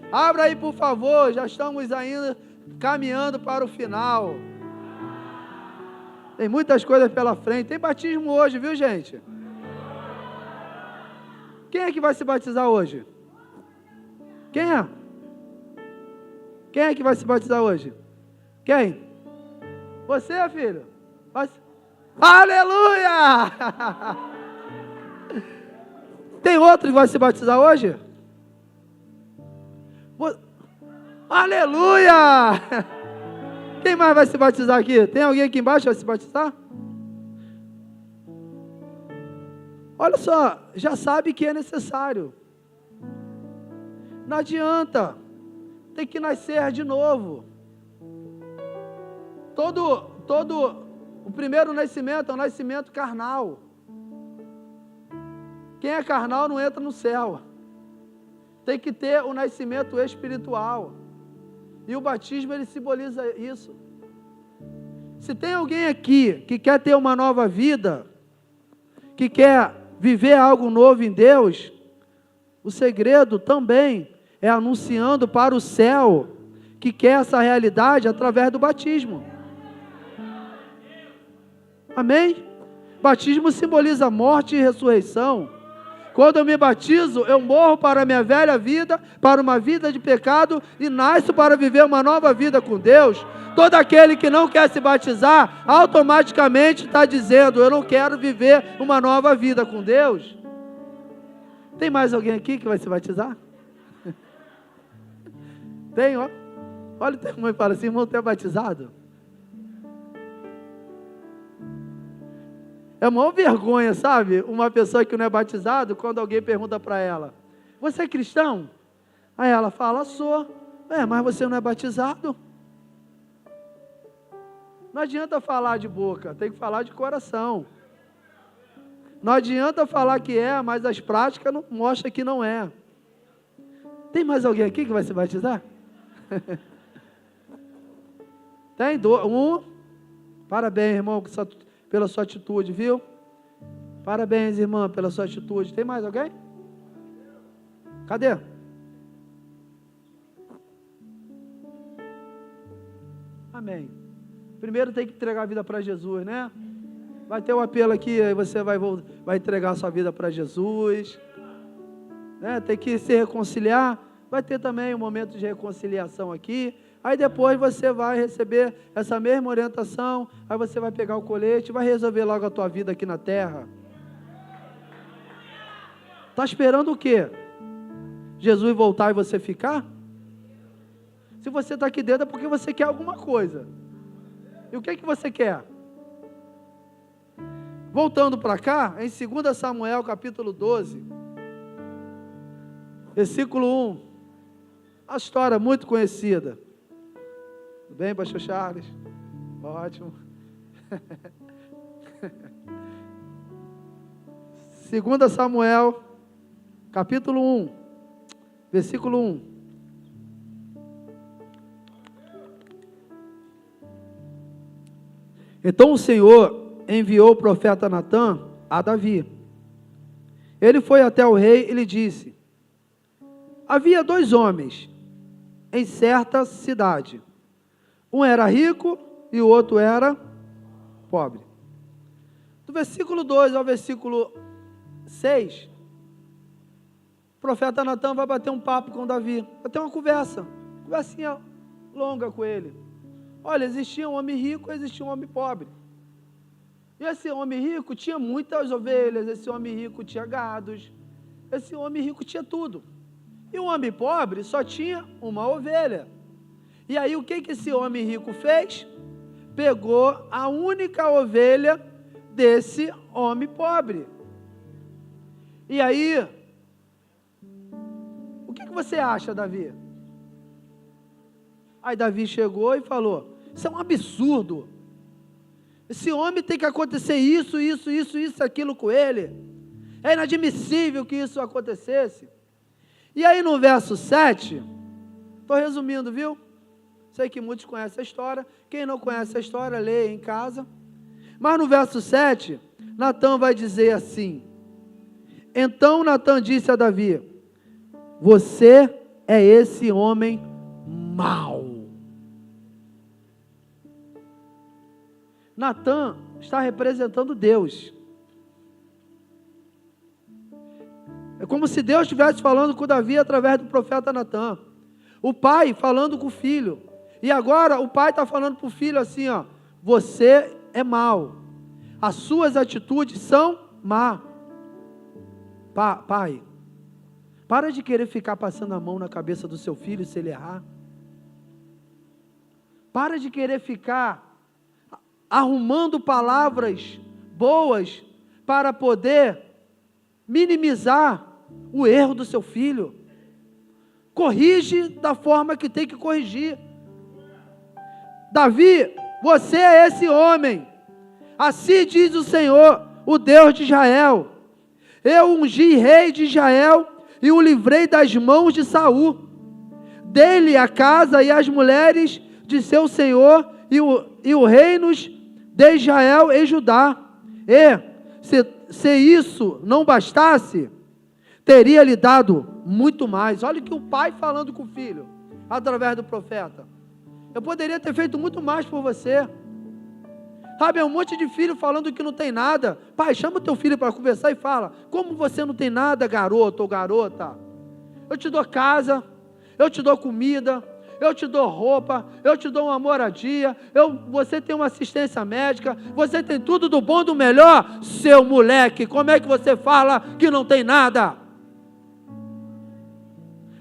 Abra aí, por favor, já estamos ainda caminhando para o final. Tem muitas coisas pela frente. Tem batismo hoje, viu, gente? Quem é que vai se batizar hoje? Quem é? Quem é que vai se batizar hoje? Quem? Você, filho? Aleluia! Tem outro que vai se batizar hoje? Aleluia! Quem mais vai se batizar aqui? Tem alguém aqui embaixo que vai se batizar? Olha só, já sabe que é necessário. Não adianta. Tem que nascer de novo. O primeiro nascimento é um nascimento carnal. Quem é carnal não entra no céu. Tem que ter o nascimento espiritual. E o batismo, ele simboliza isso. Se tem alguém aqui que quer ter uma nova vida, que quer viver algo novo em Deus, o segredo também é anunciando para o céu que quer essa realidade através do batismo. Amém? Batismo simboliza morte e ressurreição. Quando eu me batizo, eu morro para a minha velha vida, para uma vida de pecado, e nasço para viver uma nova vida com Deus. Todo aquele que não quer se batizar, automaticamente está dizendo: eu não quero viver uma nova vida com Deus. Tem mais alguém aqui que vai se batizar? Tem, ó. Olha o teu irmão e fala assim: irmão, tu é batizado? É a maior vergonha, sabe? Uma pessoa que não é batizada, quando alguém pergunta para ela, você é cristão? Aí ela fala, sou. Mas você não é batizado? Não adianta falar de boca, tem que falar de coração. Não adianta falar que é, mas as práticas não mostram que não é. Tem mais alguém aqui que vai se batizar? Tem um. Parabéns, irmão, pela sua atitude, viu? Parabéns, irmã, pela sua atitude. Tem mais alguém? Cadê? Amém. Primeiro tem que entregar a vida para Jesus, né? Vai ter um apelo aqui, aí você vai entregar a sua vida para Jesus. Né? Tem que se reconciliar. Vai ter também um momento de reconciliação aqui. Aí depois você vai receber essa mesma orientação. Aí você vai pegar o colete e vai resolver logo a tua vida aqui na terra. Está esperando o quê? Jesus voltar e você ficar? Se você está aqui dentro é porque você quer alguma coisa. E o que você quer? Voltando para cá, em 2 Samuel capítulo 12, versículo 1, uma história muito conhecida. Tudo bem, pastor Charles? Ótimo. 2 Samuel capítulo 1, versículo 1. Então o Senhor enviou o profeta Natã a Davi. Ele foi até o rei e lhe disse: havia 2 homens em certa cidade. Um era rico e o outro era pobre. Do versículo 2 ao versículo 6, o profeta Natã vai bater um papo com Davi. Vai ter uma conversinha longa com ele. Olha, existia um homem rico e existia um homem pobre. E esse homem rico tinha muitas ovelhas, esse homem rico tinha gados, esse homem rico tinha tudo. E o homem pobre só tinha uma ovelha. E aí o que esse homem rico fez? Pegou a única ovelha desse homem pobre. E aí, o que você acha, Davi? Aí Davi chegou e falou: isso é um absurdo. Esse homem tem que acontecer isso, aquilo com ele. É inadmissível que isso acontecesse. E aí no verso 7, estou resumindo, viu? Sei que muitos conhecem a história. Quem não conhece a história, leia em casa. Mas no verso 7, Natã vai dizer assim: então Natã disse a Davi: você é esse homem mau. Natã está representando Deus. É como se Deus estivesse falando com Davi através do profeta Natã. O pai falando com o filho. E agora o pai está falando para o filho assim, ó: você é mau. As suas atitudes são má. Pai, para de querer ficar passando a mão na cabeça do seu filho se ele errar. Para de querer ficar arrumando palavras boas para poder minimizar o erro do seu filho. Corrige da forma que tem que corrigir. Davi, você é esse homem. Assim diz o Senhor, o Deus de Israel: eu ungi rei de Israel e o livrei das mãos de Saul. Dei-lhe a casa e as mulheres de seu senhor e os reinos de Israel e Judá. E se isso não bastasse, teria lhe dado muito mais. Olha que o pai falando com o filho, através do profeta: eu poderia ter feito muito mais por você. Sabe, é um monte de filho falando que não tem nada. Pai, chama o teu filho para conversar e fala: como você não tem nada, garoto ou garota? Eu te dou casa, eu te dou comida, eu te dou roupa, eu te dou uma moradia, você tem uma assistência médica, você tem tudo do bom, do melhor. Seu moleque, como é que você fala que não tem nada?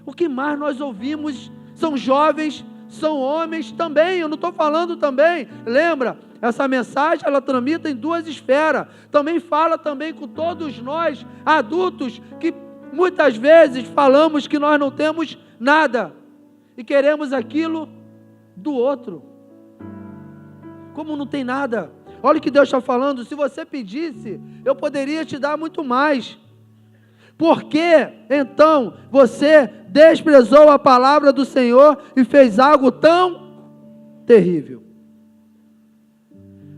O que mais nós ouvimos são jovens, são homens também, eu não estou falando também. Lembra, Essa mensagem, ela tramita em duas esferas. Também fala também com todos nós, adultos, que muitas vezes falamos que nós não temos nada e queremos aquilo do outro. Como não tem nada? Olha o que Deus está falando. Se você pedisse, eu poderia te dar muito mais. Por que, então, você desprezou a palavra do Senhor e fez algo tão terrível?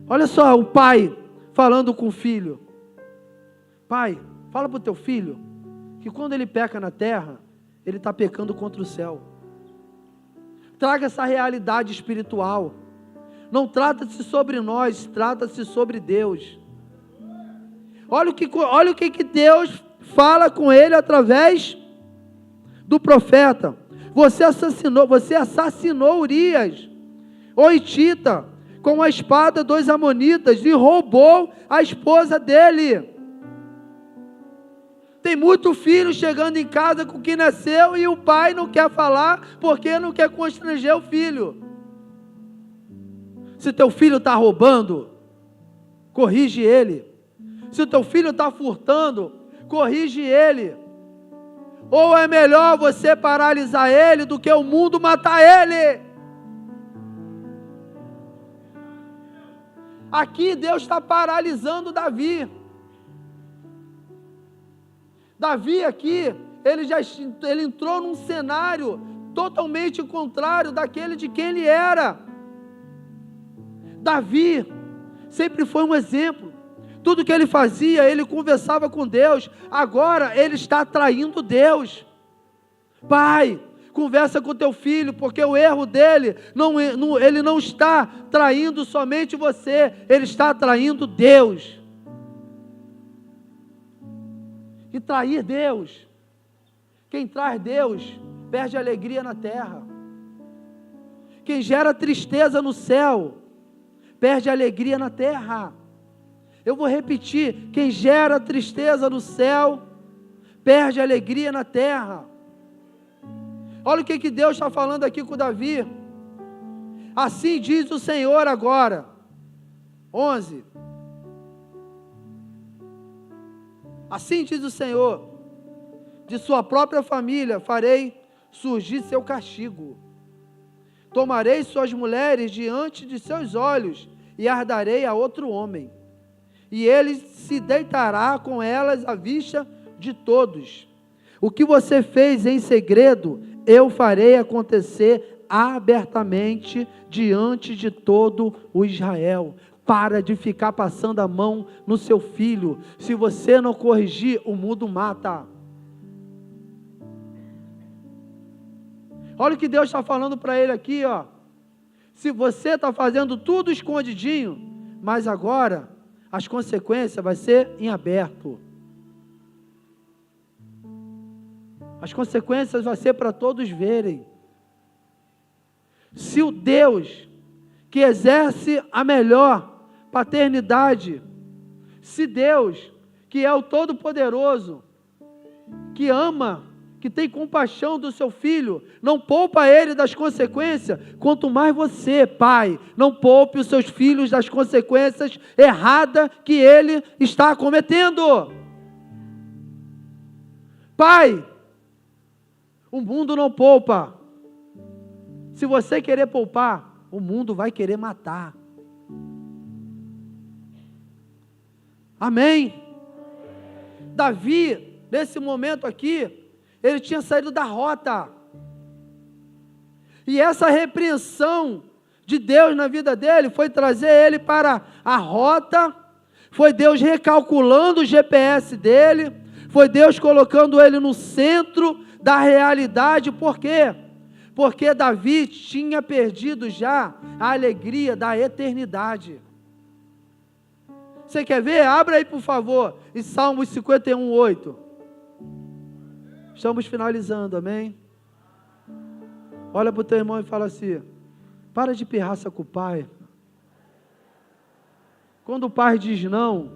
Olha só o pai falando com o filho. Pai, fala para o teu filho que quando ele peca na terra, ele está pecando contra o céu. Traga essa realidade espiritual. Não trata-se sobre nós, trata-se sobre Deus. Olha o que Deus fala com ele através do profeta. Você assassinou Urias, o hitita, com a espada dos amonitas e roubou a esposa dele. Tem muito filho chegando em casa com o que nasceu e o pai não quer falar porque não quer constranger o filho. Se teu filho está roubando, corrige ele. Se o teu filho está furtando, corrige ele. Ou é melhor você paralisar ele do que o mundo matar ele? Aqui Deus está paralisando Davi. Davi aqui, ele entrou num cenário totalmente contrário daquele de quem ele era. Davi sempre foi um exemplo. Tudo que ele fazia, ele conversava com Deus. Agora ele está traindo Deus. Pai, conversa com teu filho, porque o erro dele, ele não está traindo somente você, ele está traindo Deus. E trair Deus, quem traz Deus, perde alegria na terra. Quem gera tristeza no céu, perde alegria na terra. Eu vou repetir, quem gera tristeza no céu, perde alegria na terra. Olha o que Deus está falando aqui com Davi. Assim diz o Senhor agora. 11. Assim diz o Senhor, de sua própria família farei surgir seu castigo. Tomarei suas mulheres diante de seus olhos e ardarei a outro homem. E ele se deitará com elas à vista de todos. O que você fez em segredo, eu farei acontecer abertamente diante de todo o Israel. Para de ficar passando a mão no seu filho. Se você não corrigir, o mundo mata. Olha o que Deus está falando para ele aqui, ó. Se você está fazendo tudo escondidinho, mas agora as consequências vai ser em aberto. As consequências vai ser para todos verem. Se o Deus que exerce a melhor paternidade, se Deus, que é o Todo-Poderoso, que ama, que tem compaixão do seu filho, não poupa ele das consequências, quanto mais você, pai, não poupe os seus filhos das consequências erradas que ele está cometendo. Pai, o mundo não poupa. Se você querer poupar, o mundo vai querer matar. Amém? Davi, nesse momento aqui, ele tinha saído da rota. E essa repreensão de Deus na vida dele foi trazer ele para a rota, foi Deus recalculando o GPS dele, foi Deus colocando ele no centro da realidade. Por quê? Porque Davi tinha perdido já a alegria da eternidade. Você quer ver? Abra aí, por favor, em Salmos 51:8. Estamos finalizando, amém? Olha para o teu irmão e fala assim: para de pirraça com o pai. Quando o pai diz não,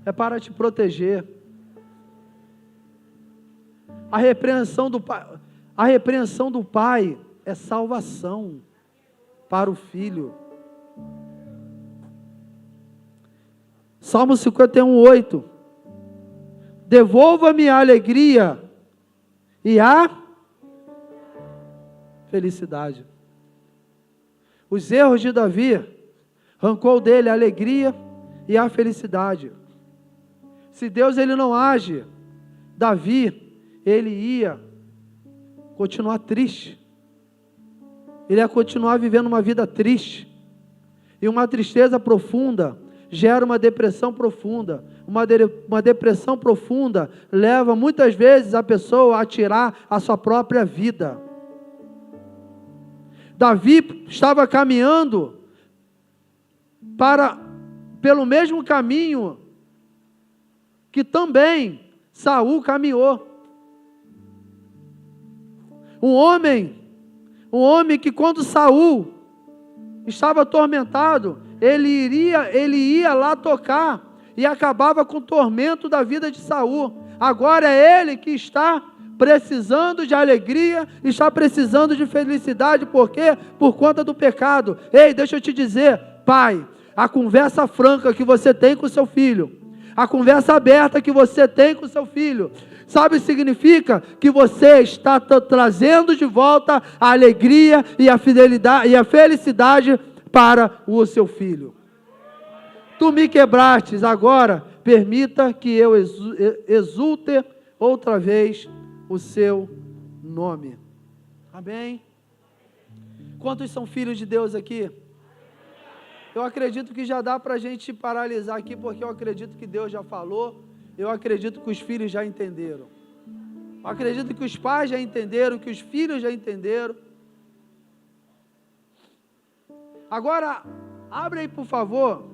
é para te proteger. A repreensão do pai é salvação para o filho. Salmo 51:8. Devolva-me a alegria e a felicidade. Os erros de Davi arrancou dele a alegria e a felicidade. Se Deus ele não age, Davi, ele ia continuar triste. Ele ia continuar vivendo uma vida triste. E uma tristeza profunda gera uma depressão profunda. Uma depressão profunda leva muitas vezes a pessoa a tirar a sua própria vida. Davi estava caminhando pelo mesmo caminho que também Saul caminhou. Um homem que quando Saul estava atormentado, ele ia lá tocar e acabava com o tormento da vida de Saul. Agora é ele que está precisando de alegria, está precisando de felicidade. Por quê? Por conta do pecado. Ei, deixa eu te dizer, pai, a conversa franca que você tem com seu filho, a conversa aberta que você tem com seu filho, sabe o que significa? Que você está trazendo de volta a alegria e a fidelidade e a felicidade para o seu filho. Tu me quebrastes, agora permita que eu exulte outra vez o seu nome. Amém? Quantos são filhos de Deus aqui? Eu acredito que já dá para a gente paralisar aqui, porque eu acredito que Deus já falou, eu acredito que os filhos já entenderam. Eu acredito que os pais já entenderam, que os filhos já entenderam. Agora, abre aí por favor,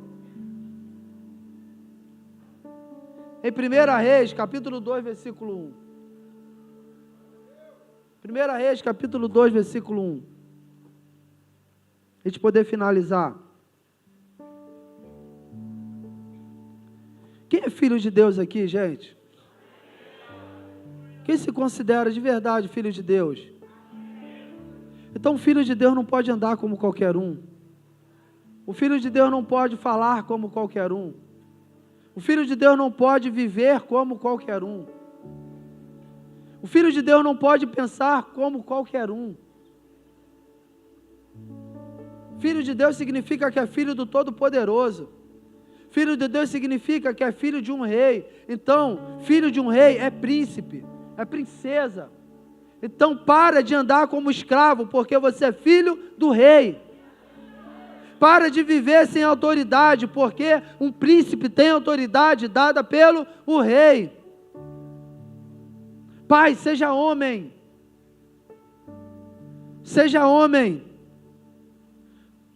em 1 Reis, capítulo 2, versículo 1. 1 Reis, capítulo 2, versículo 1. A gente poder finalizar. Quem é filho de Deus aqui, gente? Quem se considera de verdade filho de Deus? Então o filho de Deus não pode andar como qualquer um. O filho de Deus não pode falar como qualquer um. O filho de Deus não pode viver como qualquer um. O filho de Deus não pode pensar como qualquer um. Filho de Deus significa que é filho do Todo-Poderoso. Filho de Deus significa que é filho de um rei. Então, filho de um rei é príncipe, é princesa. Então, para de andar como escravo, porque você é filho do rei. Para de viver sem autoridade, porque um príncipe tem autoridade dada pelo o rei. Pai, seja homem. Seja homem.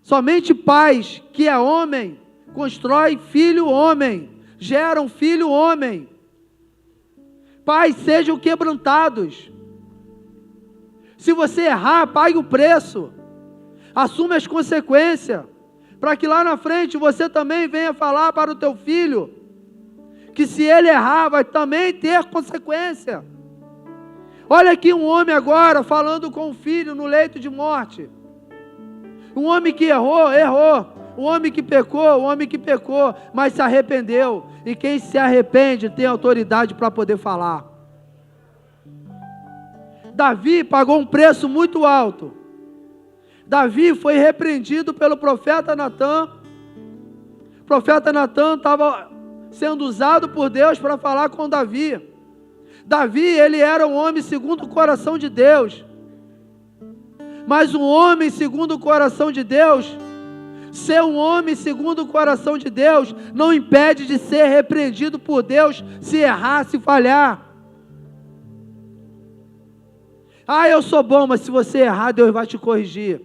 Somente pais que é homem constrói filho homem, geram filho homem. Pais, sejam quebrantados. Se você errar, pague o preço. Assume as consequências, para que lá na frente você também venha falar para o teu filho, que se ele errar, vai também ter consequência. Olha aqui um homem agora, falando com o filho no leito de morte. Um homem que errou. Um homem que pecou, mas se arrependeu. E quem se arrepende tem autoridade para poder falar. Davi pagou um preço muito alto. Davi foi repreendido pelo profeta Natã. O profeta Natã estava sendo usado por Deus para falar com Davi. Davi, ele era um homem segundo o coração de Deus. Mas um homem segundo o coração de Deus, ser um homem segundo o coração de Deus, não impede de ser repreendido por Deus se errar, se falhar. Eu sou bom, mas se você errar, Deus vai te corrigir.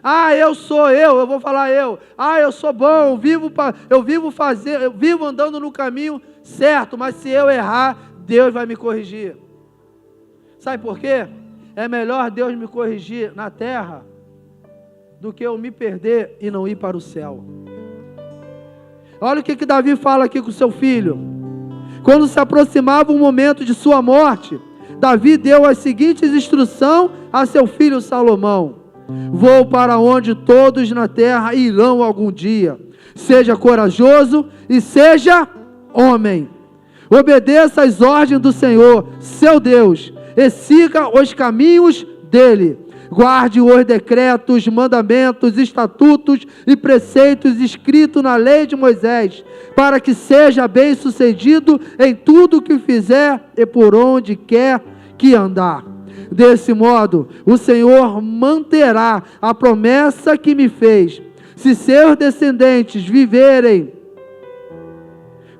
Eu vou falar eu. Eu sou bom, eu vivo andando no caminho certo, mas se eu errar, Deus vai me corrigir. Sabe por quê? É melhor Deus me corrigir na terra do que eu me perder e não ir para o céu. Olha o que Davi fala aqui com seu filho. Quando se aproximava o momento de sua morte, Davi deu as seguintes instruções a seu filho Salomão. Vou para onde todos na terra irão algum dia. Seja corajoso e seja homem. Obedeça às ordens do Senhor, seu Deus, e siga os caminhos dele. Guarde os decretos, mandamentos, estatutos e preceitos escritos na lei de Moisés, para que seja bem-sucedido em tudo que fizer e por onde quer que andar. Desse modo, o Senhor manterá a promessa que me fez. Se seus descendentes viverem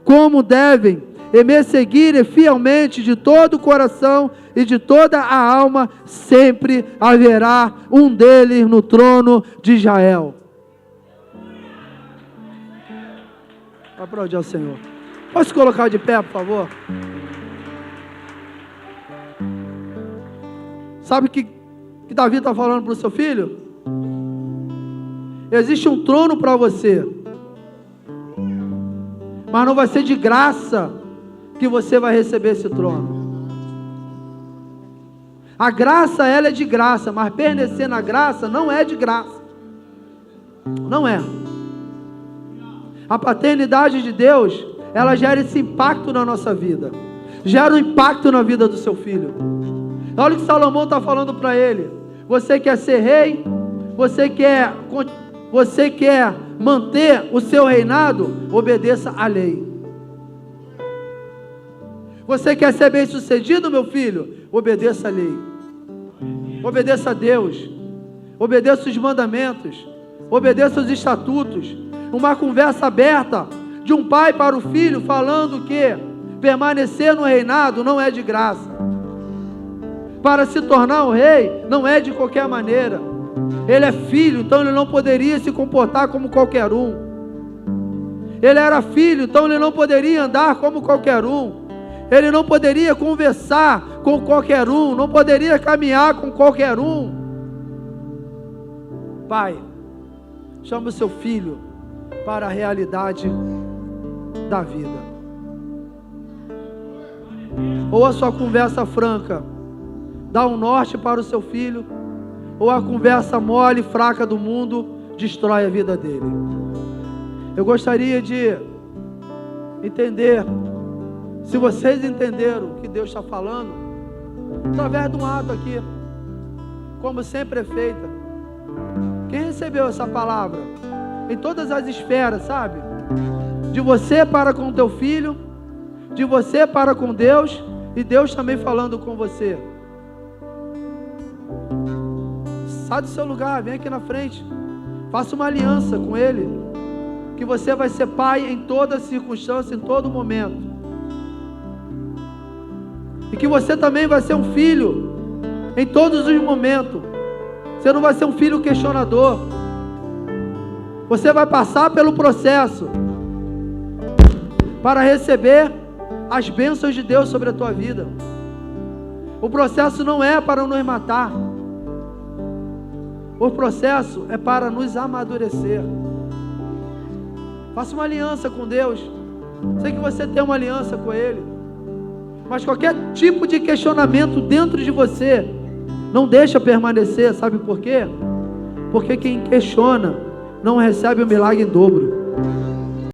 como devem e me seguirem fielmente de todo o coração e de toda a alma, sempre haverá um deles no trono de Israel. Aplaudir ao Senhor. Posso colocar de pé, por favor? Sabe o que Davi está falando para o seu filho? Existe um trono para você, mas não vai ser de graça que você vai receber esse trono. A graça, ela é de graça, mas permanecer na graça não é de graça. Não é. A paternidade de Deus, ela gera esse impacto na nossa vida. Gera um impacto na vida do seu filho. Olha o que Salomão está falando para ele. Você quer ser rei? Você quer manter o seu reinado? Obedeça à lei. Você quer ser bem sucedido, meu filho? Obedeça a lei. Obedeça a Deus. Obedeça os mandamentos. Obedeça os estatutos. Uma conversa aberta de um pai para o filho, falando que permanecer no reinado não é de graça. Para se tornar um rei, não é de qualquer maneira. Ele é filho, então ele não poderia se comportar como qualquer um. Ele era filho, então ele não poderia andar como qualquer um. Ele não poderia conversar com qualquer um, não poderia caminhar com qualquer um. Pai, chama o seu filho para a realidade da vida. Ou a sua conversa franca dá um norte para o seu filho, ou a conversa mole e fraca do mundo destrói a vida dele. Eu gostaria de entender, se vocês entenderam o que Deus está falando, através de um ato aqui, como sempre é feita. Quem recebeu essa palavra? Em todas as esferas, sabe? De você para com teu filho, de você para com Deus, e Deus também falando com você. Sai do seu lugar, vem aqui na frente, faça uma aliança com Ele, que você vai ser pai em toda circunstância, em todo momento. E que você também vai ser um filho em todos os momentos. Você não vai ser um filho questionador. Você vai passar pelo processo para receber as bênçãos de Deus sobre a tua vida. O processo não é para nos matar. O processo é para nos amadurecer. Faça uma aliança com Deus. Sei que você tem uma aliança com Ele, mas qualquer tipo de questionamento dentro de você, não deixa permanecer. Sabe por quê? Porque quem questiona não recebe o milagre em dobro.